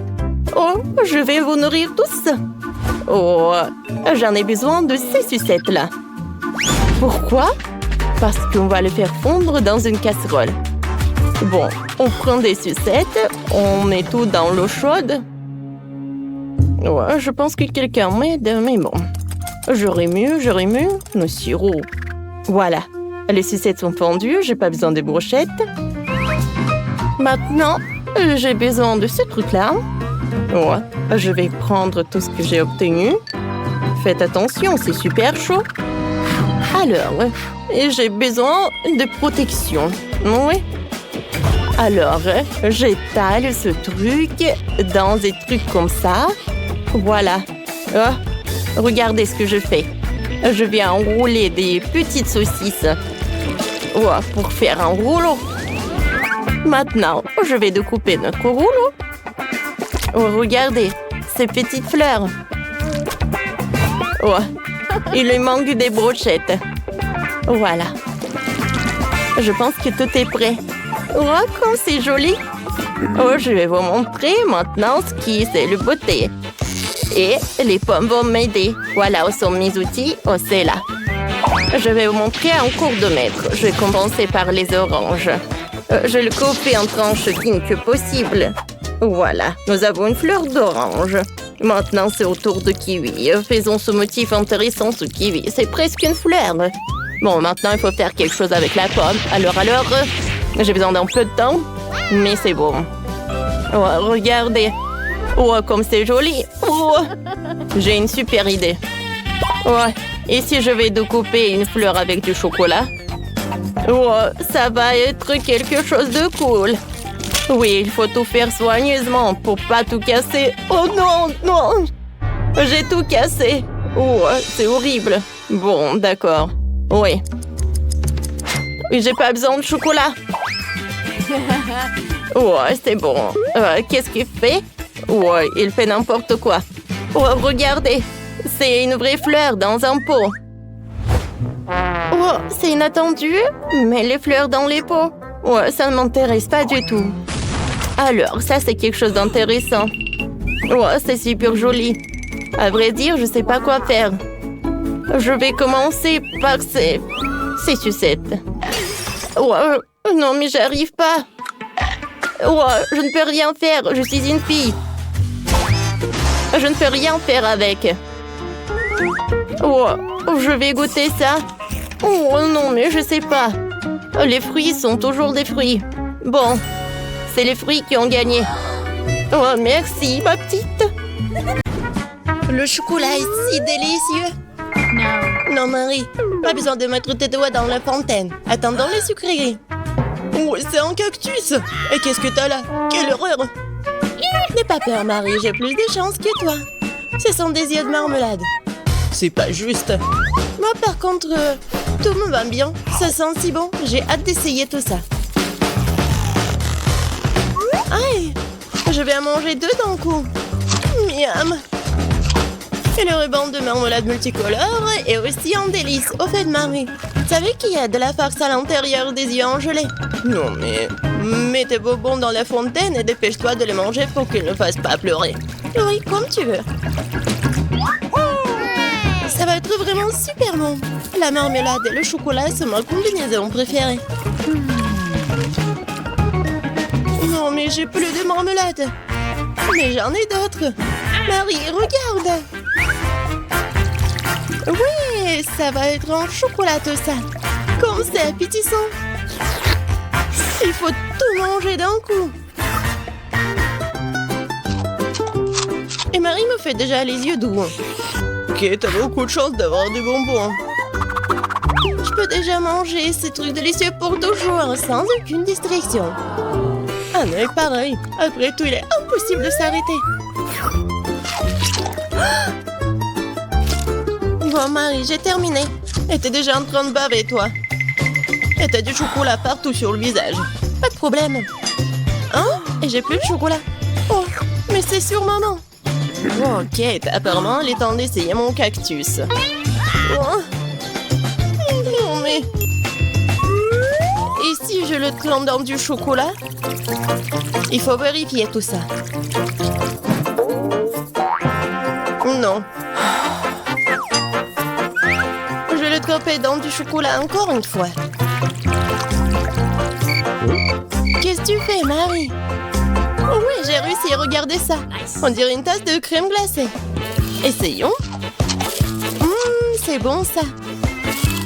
Oh, je vais vous nourrir tous. Oh, j'en ai besoin de ces sucettes-là. Pourquoi? Parce qu'on va le faire fondre dans une casserole. Bon, on prend des sucettes, on met tout dans l'eau chaude. Ouais, je pense que quelqu'un m'aide, mais bon. Je remue le sirop. Voilà, les sucettes sont fondues, j'ai pas besoin des brochettes. Maintenant, j'ai besoin de ce truc-là. Ouais, je vais prendre tout ce que j'ai obtenu. Faites attention, c'est super chaud. Alors, j'ai besoin de protection. Oui. Alors, j'étale ce truc dans des trucs comme ça. Voilà. Oh, regardez ce que je fais. Je vais enrouler des petites saucisses. Oh, pour faire un rouleau. Maintenant, je vais découper notre rouleau. Oh, regardez, ces petites fleurs. Oh, il lui manque des brochettes. Voilà. Je pense que tout est prêt. Oh, comme c'est joli. Oh, je vais vous montrer maintenant ce qui c'est le beauté. Et les pommes vont m'aider. Voilà où sont mes outils. Oh, c'est là. Je vais vous montrer en cours de maître. Je vais commencer par les oranges. Je le coupe en tranches fines que possible. Voilà, nous avons une fleur d'orange. Maintenant, c'est au tour de kiwi. Faisons ce motif intéressant sous kiwi. C'est presque une fleur. Bon, maintenant, il faut faire quelque chose avec la pomme. Alors, j'ai besoin d'un peu de temps, mais c'est bon. Oh, regardez. Oh, comme c'est joli. Oh, j'ai une super idée. Ouais, et si je vais découper une fleur avec du chocolat? Oh, ça va être quelque chose de cool. Oui, il faut tout faire soigneusement pour pas tout casser. Oh non, non! J'ai tout cassé. Oh, c'est horrible. Bon, d'accord. Oui. J'ai pas besoin de chocolat. Oh, c'est bon. Qu'est-ce qu'il fait? Oh, il fait n'importe quoi. Oh, regardez. C'est une vraie fleur dans un pot. Oh, c'est inattendu. Mais les fleurs dans les pots. Oh, ça ne m'intéresse pas du tout. Alors, ça, c'est quelque chose d'intéressant. Oh, c'est super joli. À vrai dire, je sais pas quoi faire. Je vais commencer par ces sucettes. Oh, non, mais j'arrive pas. Oh, je ne peux rien faire. Je suis une fille. Je ne peux rien faire avec. Oh, je vais goûter ça. Oh non, mais je sais pas. Les fruits sont toujours des fruits. Bon, c'est les fruits qui ont gagné. Oh, merci, ma petite. Le chocolat est si délicieux. Non, Marie, pas besoin de mettre tes doigts dans la fontaine. Attendons les sucreries. Oh, c'est un cactus. Et qu'est-ce que t'as là? Quelle horreur! N'aie pas peur, Marie, j'ai plus de chance que toi. Ce sont des yeux de marmelade. C'est pas juste. Moi, par contre, tout me va bien. Ça sent si bon. J'ai hâte d'essayer tout ça. Aïe! Je vais en manger deux d'un coup. Miam! Et le ruban de marmelade multicolore est aussi un délice. Au fait, Marie, tu savais qu'il y a de la farce à l'intérieur des yeux en gelée? Non, mais mets tes bonbons dans la fontaine et dépêche-toi de les manger pour qu'ils ne fassent pas pleurer. Oui, comme tu veux. Ça va être vraiment super bon. La marmelade et le chocolat sont ma combinaison préférée. Non, mais j'ai plus de marmelade. Mais j'en ai d'autres. Marie, regarde. Oui, ça va être en chocolat tout ça. Comme c'est appétissant. Il faut tout manger d'un coup. Et Marie me fait déjà les yeux doux. Ok, t'as beaucoup de chance d'avoir des bonbons. Je peux déjà manger ces trucs délicieux pour toujours, sans aucune distraction. Un œil pareil. Après tout, il est impossible de s'arrêter. Bon, Marie, j'ai terminé. Et t'es déjà en train de baver, toi. Et t'as du chocolat partout sur le visage. Pas de problème. Hein? Et j'ai plus de chocolat. Oh, mais c'est sur maman. Ok, apparemment, il est temps d'essayer mon cactus. Oh. Non, mais... Et si je le trempe dans du chocolat? Il faut vérifier tout ça. Non. Je vais le tremper dans du chocolat encore une fois. Qu'est-ce que tu fais, Marie? Oh oui, j'ai réussi, regardez ça. On dirait une tasse de crème glacée. Essayons. C'est bon ça.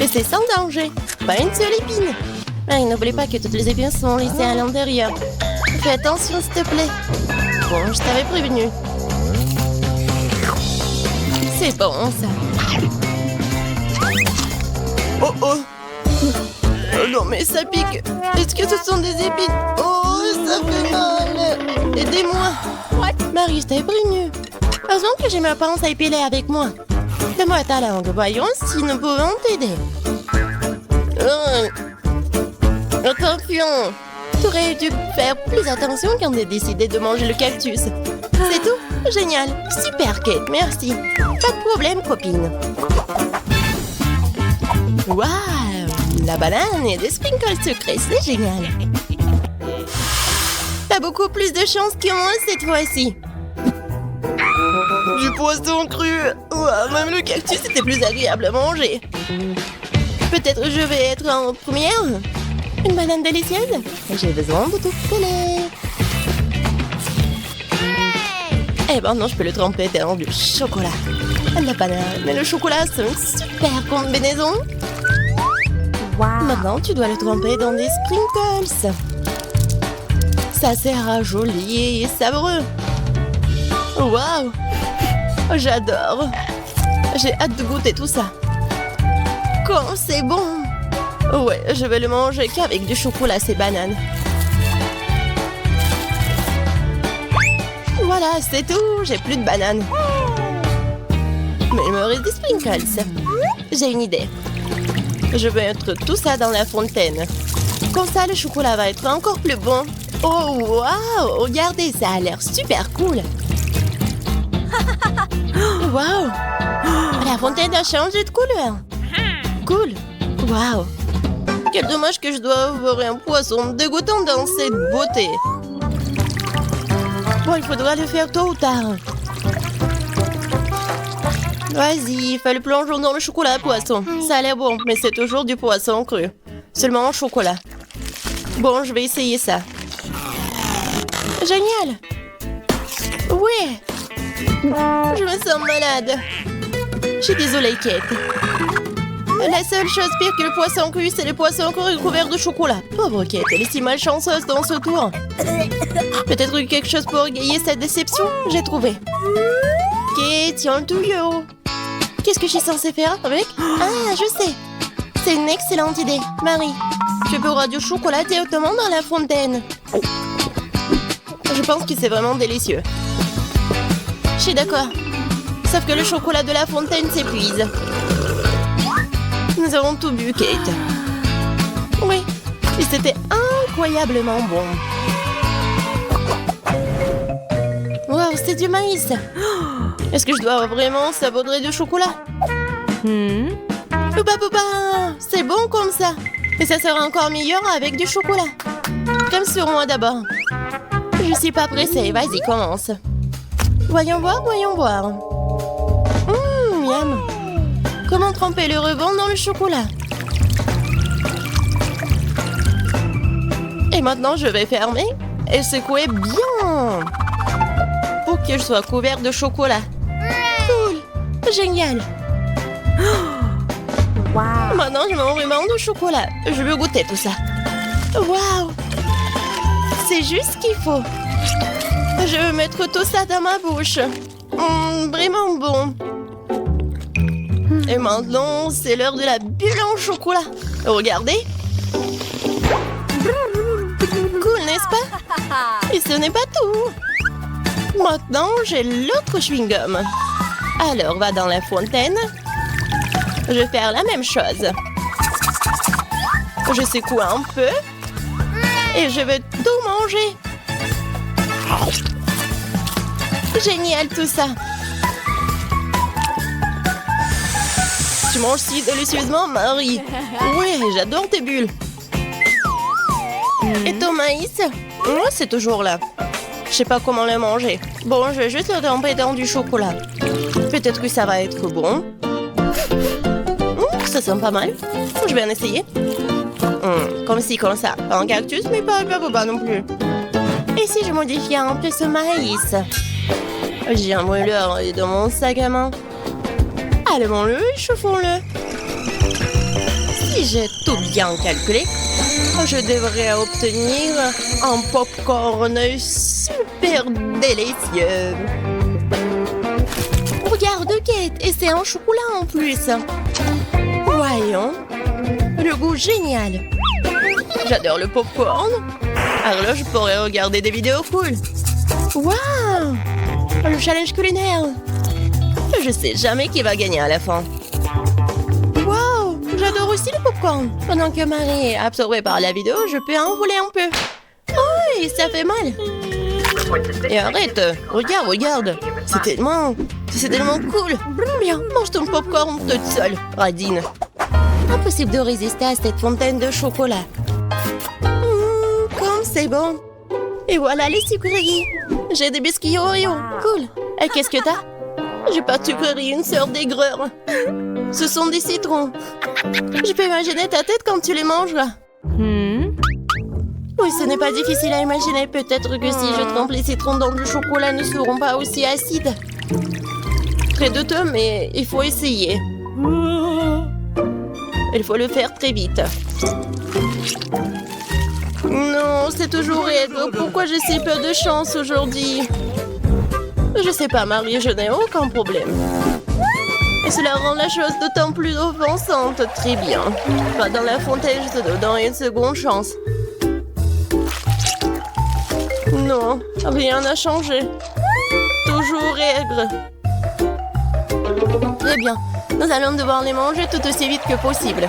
Et c'est sans danger. Pas une seule épine. Marie, n'oublie pas que toutes les épines sont laissées à l'intérieur. Fais attention, s'il te plaît. Bon, je t'avais prévenu. C'est bon ça. Oh oh. Oh non, mais ça pique. Est-ce que ce sont des épines? Oh, ça fait mal. Aidez-moi. Marie, je t'avais prévenu. Heureusement que j'ai ma pince à épiler avec moi. Donne-moi ta langue, voyons si nous pouvons t'aider. Attention. Tu aurais dû faire plus attention quand tu as décidé de manger le cactus. C'est tout? Génial. Super, Kate, merci. Pas de problème, copine. Waouh! La banane et des sprinkles sucrés, c'est génial. T'as beaucoup plus de chance que moi cette fois-ci. Du poisson cru. Ouah, même le cactus était plus agréable à manger. Peut-être je vais être en première. Une banane délicieuse. J'ai besoin de tout coller. Eh ben non, je peux le tremper dans du chocolat. La banane et le chocolat, c'est une super combinaison. Wow. Maintenant, tu dois le tremper dans des sprinkles. Ça sera joli et savoureux. Waouh! J'adore. J'ai hâte de goûter tout ça. Quand c'est bon. Ouais, je vais le manger qu'avec du chocolat, ces bananes. Voilà, c'est tout. J'ai plus de bananes. Mais il me reste des sprinkles. J'ai une idée. Je vais mettre tout ça dans la fontaine. Comme ça, le chocolat va être encore plus bon. Oh, waouh! Regardez, ça a l'air super cool. Waouh! La fontaine a changé de couleur. Cool. Waouh! Quel dommage que je dois avoir un poisson dégoûtant dans cette beauté. Bon, il faudra le faire tôt ou tard. Vas-y, fais le plongeon dans le chocolat, poisson. Ça a l'air bon, mais c'est toujours du poisson cru. Seulement en chocolat. Bon, je vais essayer ça. Génial! Oui! Je me sens malade. Je suis désolée, Kate. La seule chose pire que le poisson cru, c'est le poisson cru couvert de chocolat. Pauvre Kate, elle est si malchanceuse dans ce tour. Peut-être quelque chose pour égayer cette déception? J'ai trouvé. Kate, tiens le tuyau. Qu'est-ce que je suis censée faire avec? Ah, je sais. C'est une excellente idée. Marie, tu pourras du chocolat directement dans la fontaine. Je pense que c'est vraiment délicieux. Je suis d'accord. Sauf que le chocolat de la fontaine s'épuise. Nous avons tout bu, Kate. Oui, et c'était incroyablement bon. Wow, c'est du maïs. Est-ce que je dois vraiment savourer du chocolat? Poupa, poupa, c'est bon comme ça. Et ça sera encore meilleur avec du chocolat. Comme sur moi d'abord. Je suis pas pressée, vas-y, commence. Voyons voir, voyons voir. Miam. Comment tremper le rebond dans le chocolat? Et maintenant, je vais fermer et secouer bien pour que je sois couverte de chocolat. Cool, génial. Wow. Maintenant, je mange vraiment de chocolat. Je veux goûter tout ça. Waouh, c'est juste ce qu'il faut. Je veux mettre tout ça dans ma bouche. Vraiment bon. Et maintenant, c'est l'heure de la bulle en chocolat. Regardez. Cool, n'est-ce pas? Et ce n'est pas tout. Maintenant, j'ai l'autre chewing-gum. Alors, va dans la fontaine. Je vais faire la même chose. Je secoue un peu. Et je vais tout manger. Génial tout ça. Tu manges si délicieusement, Marie. Oui, j'adore tes bulles. Et ton maïs? Oh, c'est toujours là. Je sais pas comment le manger. Bon, je vais juste le tremper dans du chocolat. Peut-être que ça va être bon. Ça sent pas mal. Je vais en essayer. Comme ci, comme ça. Pas un cactus, mais pas non plus. Et si je modifiais un peu ce maïs? J'ai un mouleur dans mon sac à main. Allumons-le et chauffons-le. Si j'ai tout bien calculé, je devrais obtenir un popcorn super délicieux. Regarde, Kate, et c'est un chocolat en plus. Voyons, le goût génial. J'adore le popcorn. Alors là, je pourrais regarder des vidéos cool. Waouh, le challenge culinaire. Je sais jamais qui va gagner à la fin. Waouh, j'adore aussi le popcorn. Pendant que Marie est absorbée par la vidéo, je peux en voler un peu. Oh, et ça fait mal. Et arrête, regarde. C'est tellement cool. Bien, mange ton popcorn toute seule, Radine. Impossible de résister à cette fontaine de chocolat. Comme c'est bon. Et voilà les sucreries. J'ai des biscuits Oreo. Cool. Et qu'est-ce que t'as? J'ai pas de sucreries, une sœur d'aigreur. Ce sont des citrons. Je peux imaginer ta tête quand tu les manges. Oui, ce n'est pas difficile à imaginer. Peut-être que si je trempe les citrons dans le chocolat, ne seront pas aussi acides. Très douteux, mais il faut essayer. Il faut le faire très vite. Non, c'est toujours aigre. Pourquoi j'ai si peu de chance aujourd'hui? Je sais pas, Marie, je n'ai aucun problème. Et cela rend la chose d'autant plus offensante. Très bien. Va dans la fontaine, je te donne une seconde chance. Non, rien n'a changé. Toujours aigre. Très bien. Nous allons devoir les manger tout aussi vite que possible.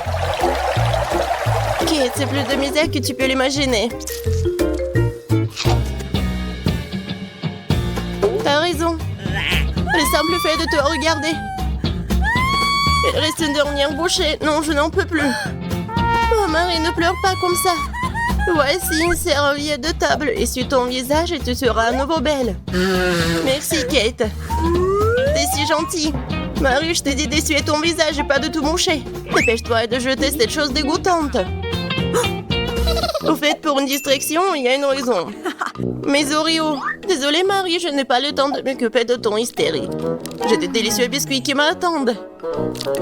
Kate, c'est plus de misère que tu peux l'imaginer. T'as raison. Le simple fait de te regarder. Il reste une dernière bouchée. Non, je n'en peux plus. Oh, Marie, ne pleure pas comme ça. Voici une serviette de table. Essuie ton visage et tu seras à nouveau belle. Merci, Kate. T'es si gentille. Marie, je t'ai dit d'essuyer ton visage et pas de tout moucher. Dépêche-toi de jeter cette chose dégoûtante. Au fait, pour une distraction, il y a une raison. Mes Oreos. Désolée, Marie, je n'ai pas le temps de m'occuper de ton hystérie. J'ai des délicieux biscuits qui m'attendent.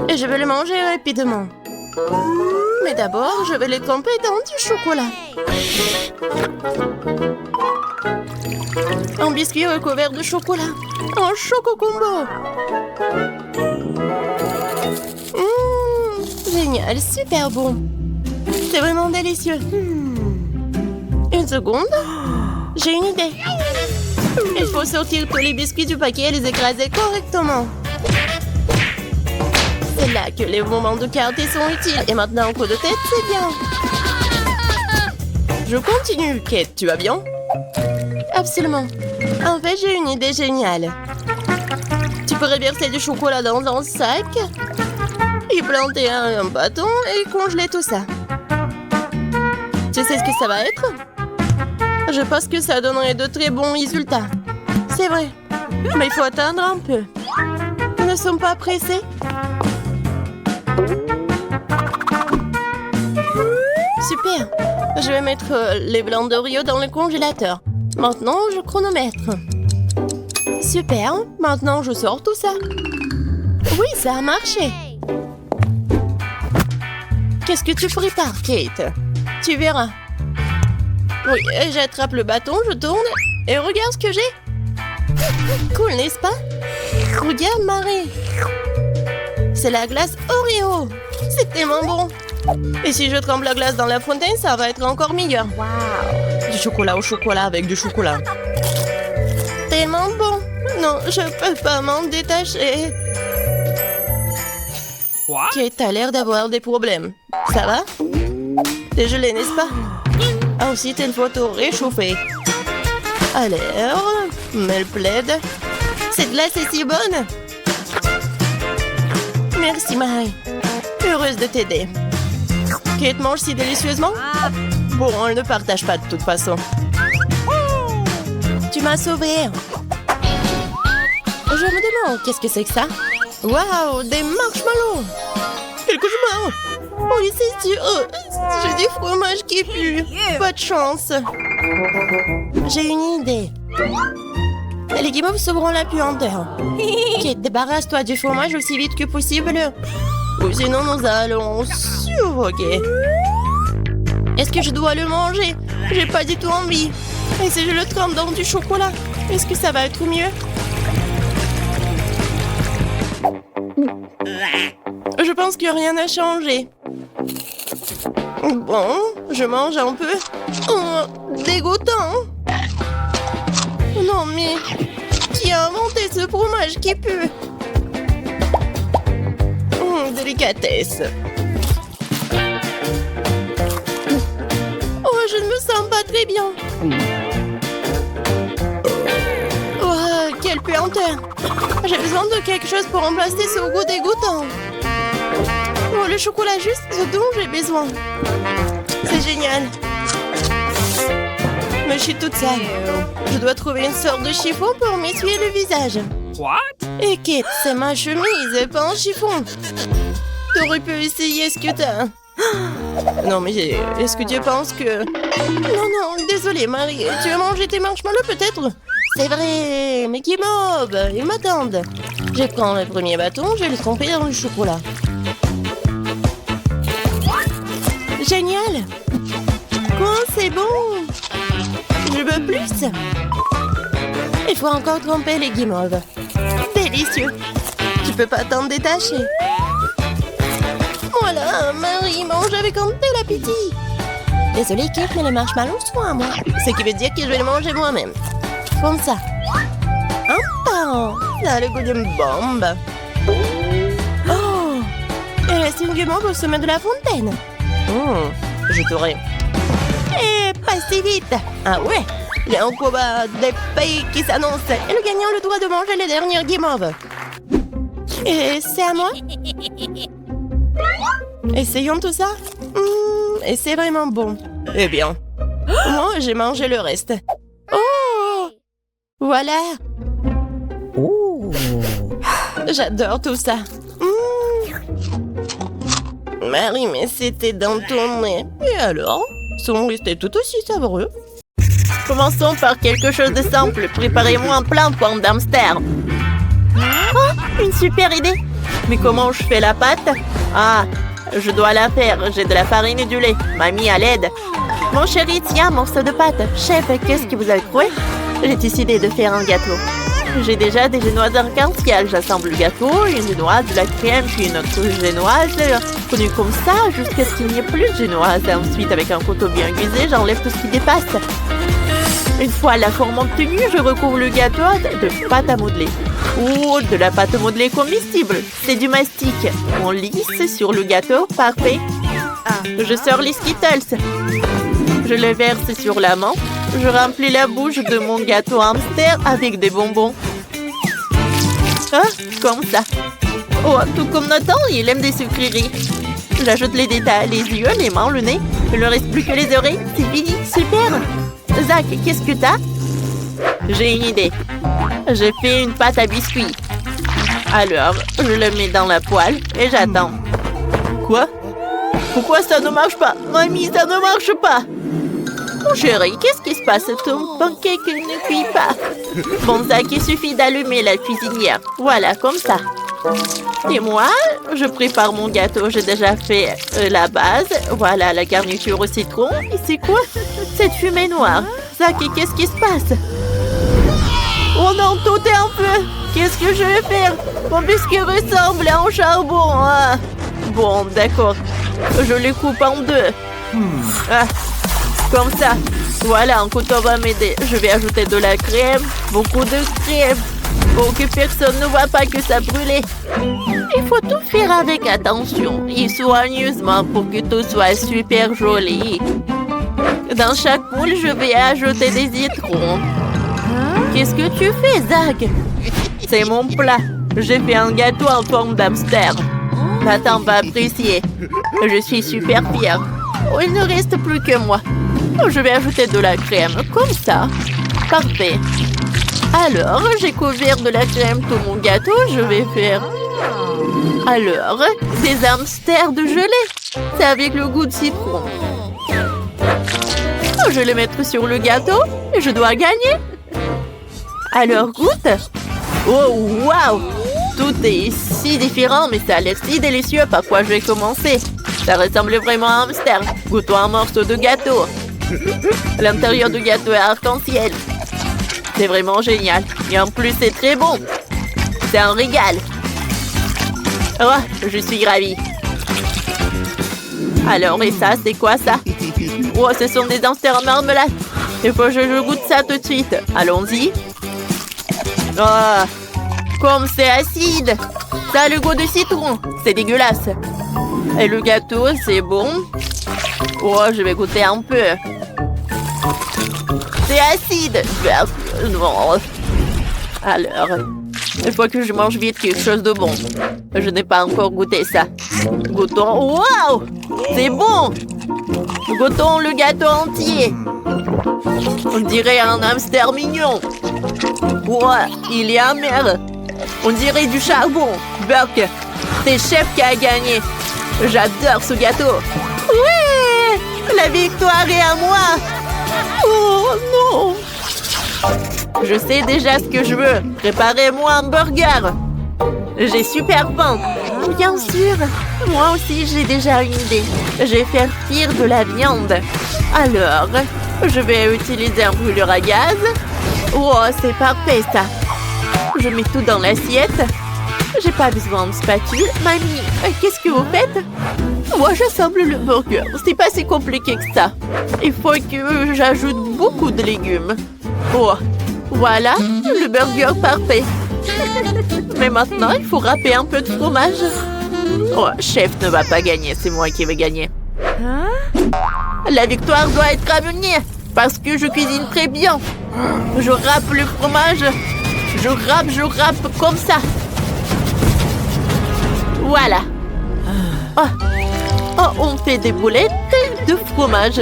Et je vais les manger rapidement. Mais d'abord, je vais les tremper dans du chocolat. Un biscuit recouvert de chocolat. Un choco-combo. Génial, super bon. C'est vraiment délicieux. Une seconde. J'ai une idée. Il faut sortir tous les biscuits du paquet et les écraser correctement. C'est là que les moments de quartier sont utiles. Et maintenant, un coup de tête, c'est bien. Je continue. Kate, tu vas bien? Absolument. En fait, j'ai une idée géniale. Tu pourrais verser du chocolat dans un sac, y planter un bâton et congeler tout ça. Tu sais ce que ça va être? Je pense que ça donnerait de très bons résultats. C'est vrai. Mais il faut attendre un peu. Nous ne sommes pas pressés. Super. Je vais mettre les blancs d'Oreo dans le congélateur. Maintenant, je chronomètre. Super. Maintenant, je sors tout ça. Oui, ça a marché. Qu'est-ce que tu prépares, Kate? Tu verras. Oui, j'attrape le bâton, je tourne et regarde ce que j'ai. Cool, n'est-ce pas? Regarde, Marie. C'est la glace Oreo. C'est tellement bon. Et si je trempe la glace dans la fontaine, ça va être encore meilleur. Wow. Du chocolat au chocolat avec du chocolat. Tellement bon. Non, je peux pas m'en détacher. Kate, t'as l'air d'avoir des problèmes. Ça va? T'es gelé, n'est-ce pas? Ah, aussi, t'as une photo réchauffée. Alors, me le plaide. Cette glace est si bonne. Merci, Marie. Heureuse de t'aider. Kate mange si délicieusement? Bon, on ne partage pas de toute façon. Tu m'as sauvée. Je me demande, qu'est-ce que c'est que ça? Waouh, des marshmallows! Quelque chose. Oui, c'est sûr. J'ai du fromage qui pue. Pas de chance. J'ai une idée. Les guimauves sauveront la puanteur. Kate, débarrasse-toi du fromage aussi vite que possible. Ou sinon, nous allons suffoquer. Est-ce que je dois le manger? J'ai pas du tout envie. Et si je le trempe dans du chocolat, est-ce que ça va être mieux? Je pense que rien n'a changé. Bon, je mange un peu. Oh, dégoûtant. Non mais, qui a inventé ce fromage qui pue? Délicatesse. Oh, je ne me sens pas très bien. Oh, quelle puanteur. J'ai besoin de quelque chose pour remplacer ce goût dégoûtant. Oh, le chocolat juste ce dont j'ai besoin. C'est génial. Mais je suis toute sale. Je dois trouver une sorte de chiffon pour m'essuyer le visage. What? Et Kate, c'est ma chemise, pas un chiffon. T'aurais pu essayer ce que t'as. Non, mais est-ce que tu penses que... Non, désolé, Marie. Tu as mangé tes marshmallows, peut-être? C'est vrai, mais qui mob, ils m'attendent. Je prends le premier bâton, je vais le tremper dans le chocolat. Génial. Quoi, c'est bon. Je veux plus. Il faut encore tremper les guimauves. Délicieux. Tu peux pas t'en détacher. Voilà, Marie mange avec un tel appétit. Désolée, Kate, mais les marshmallows sont à moi. Ce qui veut dire que je vais les manger moi-même. Comme ça. Un pain. Ça a le goût d'une bombe. Oh, il reste une guimauve au sommet de la fontaine. Je t'aurai. Et pas si vite. Ah ouais, il y a un combat des pays qui s'annonce. Et le gagnant a le droit de manger les dernières guimauves. Et c'est à moi? Essayons tout ça. Et c'est vraiment bon. Eh bien, moi j'ai mangé le reste. Oh, voilà. Oh, j'adore tout ça. Marie, mais c'était dans ton nez. Et alors? Sont restés tout aussi savoureux. Commençons par quelque chose de simple. Préparez-moi un plat en forme d'hamster. Oh, une super idée. Mais comment je fais la pâte? Ah, je dois la faire. J'ai de la farine et du lait. Mamie à l'aide. Mon chéri, tiens, un morceau de pâte. Chef, qu'est-ce que vous avez trouvé? J'ai décidé de faire un gâteau. J'ai déjà des génoises arc-en-ciel. J'assemble le gâteau, une génoise, de la crème, puis une autre génoise. Connu comme ça, jusqu'à ce qu'il n'y ait plus de génoise. Ensuite, avec un couteau bien aiguisé, j'enlève tout ce qui dépasse. Une fois la forme obtenue, je recouvre le gâteau de pâte à modeler. Ou de la pâte modelée comestible. C'est du mastic. On lisse sur le gâteau, parfait. Je sors les Skittles. Je le verse sur la main. Je remplis la bouche de mon gâteau hamster avec des bonbons. Ah, comme ça. Oh, tout comme Nathan, il aime des sucreries. J'ajoute les détails, les yeux, les mains, le nez. Il ne reste plus que les oreilles. C'est fini, super. Zach, qu'est-ce que t'as? J'ai une idée. J'ai fait une pâte à biscuits. Alors, je le mets dans la poêle et j'attends. Quoi? Pourquoi ça ne marche pas? Mamie, ça ne marche pas. Mon chéri, qu'est-ce qui se passe? Ton pancake ne cuit pas. Bon, Zach, il suffit d'allumer la cuisinière. Voilà, comme ça. Et moi, je prépare mon gâteau. J'ai déjà fait la base. Voilà, la garniture au citron. Et c'est quoi? Cette fumée noire. Zach, qu'est-ce qui se passe? Oh non, tout est un peu. Qu'est-ce que je vais faire? Mon biscuit ressemble à un charbon. Ah. Bon, d'accord. Je les coupe en deux. Ah, comme ça. Voilà, un couteau va m'aider. Je vais ajouter de la crème, beaucoup de crème, pour que personne ne voit pas que ça brûlait. Il faut tout faire avec attention et soigneusement pour que tout soit super joli. Dans chaque moule, je vais ajouter des citrons. Qu'est-ce que tu fais, Zach? C'est mon plat. J'ai fait un gâteau en forme d'hamster. Nathan va apprécier. Je suis super fière. Oh, il ne reste plus que moi. Oh, je vais ajouter de la crème, comme ça. Parfait. Alors, j'ai couvert de la crème tout mon gâteau. Je vais faire... Alors, des hamsters de gelée. C'est avec le goût de citron. Oh, je vais les mettre sur le gâteau et je dois gagner. Alors, goûte. Oh, waouh! Tout est si différent, mais ça a l'air si délicieux. Par quoi je vais commencer? Ça ressemble vraiment à un hamster. Goûtons un morceau de gâteau. L'intérieur du gâteau est arc-en-ciel. C'est vraiment génial. Et en plus, c'est très bon. C'est un régal. Oh, je suis ravie. Alors, et ça, c'est quoi ça? Oh, ce sont des hamsters en marmelade. Il faut que je goûte ça tout de suite. Allons-y. Oh, comme c'est acide. Ça a le goût de citron. C'est dégueulasse. Et le gâteau, c'est bon. Oh, je vais goûter un peu. C'est acide. Non. Alors, il faut que je mange vite quelque chose de bon. Je n'ai pas encore goûté ça. Goûtons. Waouh! C'est bon! Goûtons le gâteau entier. On dirait un hamster mignon. Ouah, il est amer. On dirait du charbon. Burke, c'est Chef qui a gagné. J'adore ce gâteau. Ouais! La victoire est à moi. Oh non! Je sais déjà ce que je veux. Préparez-moi un burger. J'ai super faim. Bien sûr. Moi aussi, j'ai déjà une idée. Je vais faire cuire de la viande. Alors, je vais utiliser un brûleur à gaz. Oh, c'est parfait ça. Je mets tout dans l'assiette. J'ai pas besoin de spatule. Mamie, qu'est-ce que vous faites? Moi, j'assemble le burger. C'est pas si compliqué que ça. Il faut que j'ajoute beaucoup de légumes. Oh, voilà, le burger parfait. Mais maintenant, il faut râper un peu de fromage. Oh, Chef ne va pas gagner, c'est moi qui vais gagner. La victoire doit être à venir, parce que je cuisine très bien. Je râpe le fromage. Je râpe comme ça. Voilà. Oh, on fait des boulettes de fromage.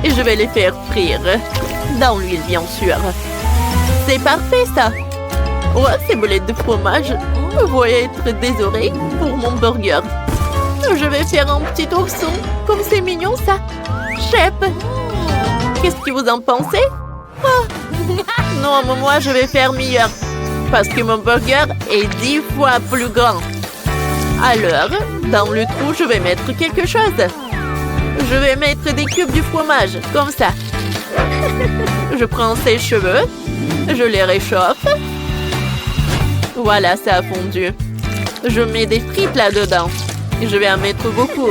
Et je vais les faire frire. Dans l'huile, bien sûr. C'est parfait, ça. Oh, ces boulettes de fromage vont être des oreilles pour mon burger. Je vais faire un petit ourson. Comme c'est mignon, ça. Chef, qu'est-ce que vous en pensez? Oh. Non, mais moi, je vais faire meilleur. Parce que mon burger est 10 fois plus grand. Alors, dans le trou, je vais mettre quelque chose. Je vais mettre des cubes de fromage, comme ça. Je prends ses cheveux. Je les réchauffe. Voilà, ça a fondu. Je mets des frites là-dedans. Je vais en mettre beaucoup.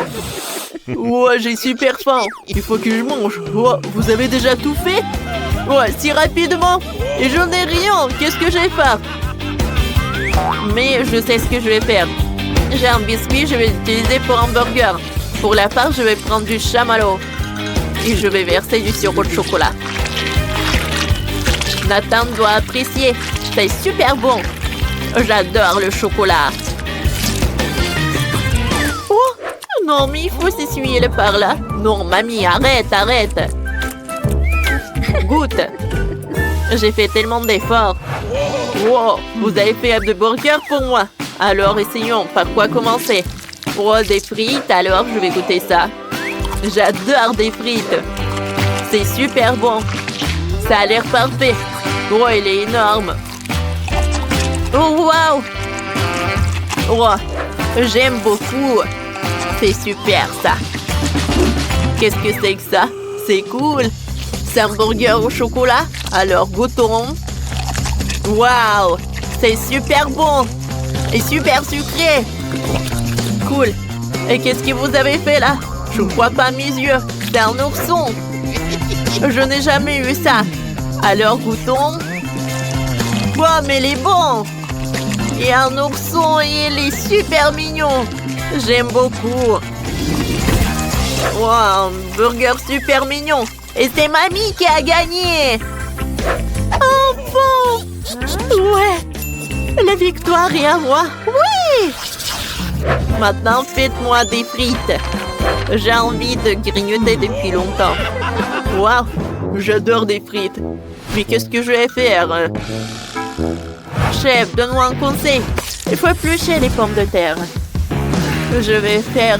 Oh, j'ai super faim. Il faut que je mange. Oh, vous avez déjà tout fait? Oh, si rapidement. Et je n'ai rien. Qu'est-ce que je vais faire? Mais je sais ce que je vais faire. J'ai un biscuit, je vais l'utiliser pour un burger. Pour la part, je vais prendre du chamallow. Et je vais verser du sirop de chocolat. Nathan doit apprécier. C'est super bon. J'adore le chocolat. Oh, non, mais il faut s'essuyer le par là. Non, mamie, arrête. Goûte. J'ai fait tellement d'efforts. Wow, vous avez fait de burger pour moi. Alors, essayons. Par quoi commencer? Oh, des frites. Alors, je vais goûter ça. J'adore des frites. C'est super bon. Ça a l'air parfait. Oh, il est énorme. Oh, waouh! Oh, j'aime beaucoup. C'est super, ça. Qu'est-ce que c'est que ça? C'est cool. C'est un burger au chocolat. Alors, goûtons. Waouh! C'est super bon! Et super sucré! Cool! Et qu'est-ce que vous avez fait là? Je ne crois pas mes yeux! C'est un ourson! Je n'ai jamais eu ça! Alors goûtons! Wow, mais il est bon! Il y a un ourson et il est super mignon! J'aime beaucoup! Wow, un burger super mignon! Et c'est mamie qui a gagné! Enfin! Ouais! La victoire est à moi! Oui! Maintenant, faites-moi des frites! J'ai envie de grignoter depuis longtemps. Waouh! J'adore des frites! Mais qu'est-ce que je vais faire? Chef, donne-moi un conseil! Il faut éplucher les pommes de terre. Je vais faire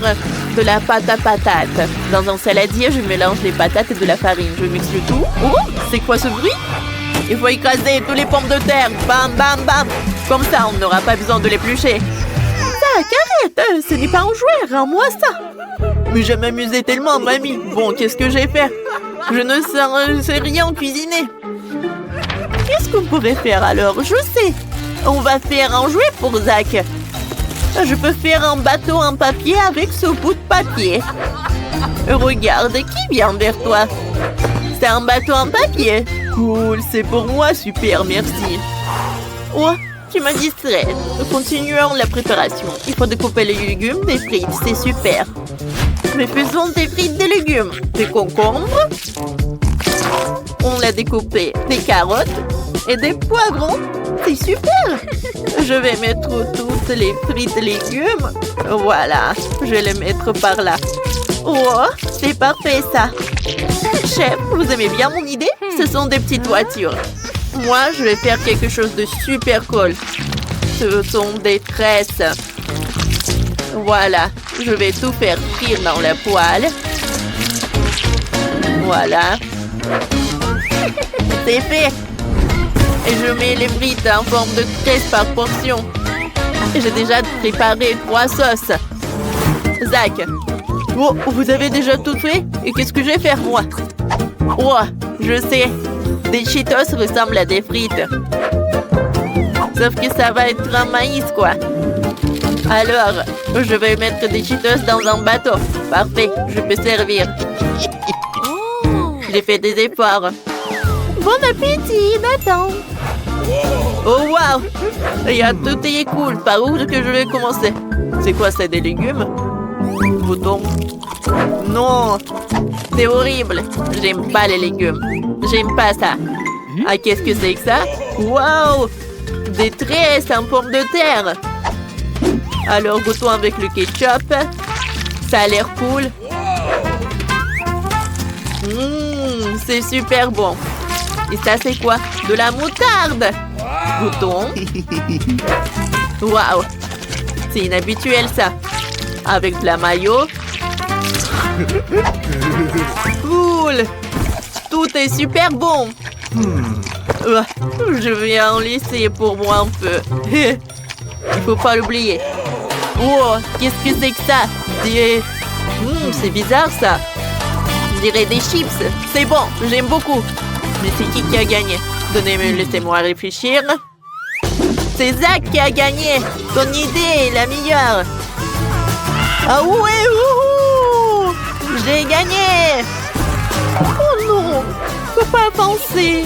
de la pâte à patates. Dans un saladier, je mélange les patates et de la farine. Je mixe le tout. Oh, c'est quoi ce bruit? Il faut écraser tous les pommes de terre. Bam, bam, bam. Comme ça, on n'aura pas besoin de l'éplucher. Ça, arrête. Ce n'est pas un jouet. Rends-moi ça. Mais je m'amusais tellement, mamie. Bon, qu'est-ce que j'ai fait? Je ne sais rien cuisiner. Qu'est-ce qu'on pourrait faire alors? Je sais. On va faire un jouet pour Zach. Je peux faire un bateau en papier avec ce bout de papier. Regarde, qui vient vers toi? C'est un bateau en papier. Cool, c'est pour moi, super, merci. Oh, tu m'as distrait. Continuons la préparation. Il faut découper les légumes des frites, c'est super. Mais faisons des frites de légumes. Des concombres. On l'a découpé. Des carottes et des poivrons. C'est super! Je vais mettre toutes les frites de légumes. Voilà, je vais les mettre par là. Oh, c'est parfait ça! Chef, vous aimez bien mon idée? Ce sont des petites voitures. Moi, je vais faire quelque chose de super cool. Ce sont des tresses. Voilà, je vais tout faire frire dans la poêle. Voilà. C'est fait! Et je mets les frites en forme de tresse par portion. J'ai déjà préparé 3 sauces. Zach. Oh, vous avez déjà tout fait? Et qu'est-ce que je vais faire, moi? Oh, je sais. Des Cheetos ressemblent à des frites. Sauf que ça va être un maïs, quoi. Alors, je vais mettre des Cheetos dans un bateau. Parfait, je peux servir. J'ai fait des efforts. Bon appétit, Nathan! Oh wow! Il y a tout est cool. Par où que je vais commencer? C'est quoi ça, des légumes? Bouton? Non! C'est horrible! J'aime pas les légumes. J'aime pas ça. Ah, qu'est-ce que c'est que ça? Wow! Des tresses en pomme de terre! Alors, goûtons avec le ketchup. Ça a l'air cool. C'est super bon. Et ça, c'est quoi? De la moutarde! Goûtons. Waouh! C'est inhabituel, ça. Avec de la mayo. Cool! Tout est super bon. Je vais en laisser pour moi un peu. Il faut pas l'oublier. Oh, qu'est-ce que c'est que ça? C'est bizarre, ça. Je dirais des chips. C'est bon, j'aime beaucoup. Mais c'est qui a gagné? Laissez-moi réfléchir. C'est Zach qui a gagné. Ton idée est la meilleure. Ah ouais, j'ai gagné. Oh non, faut pas penser.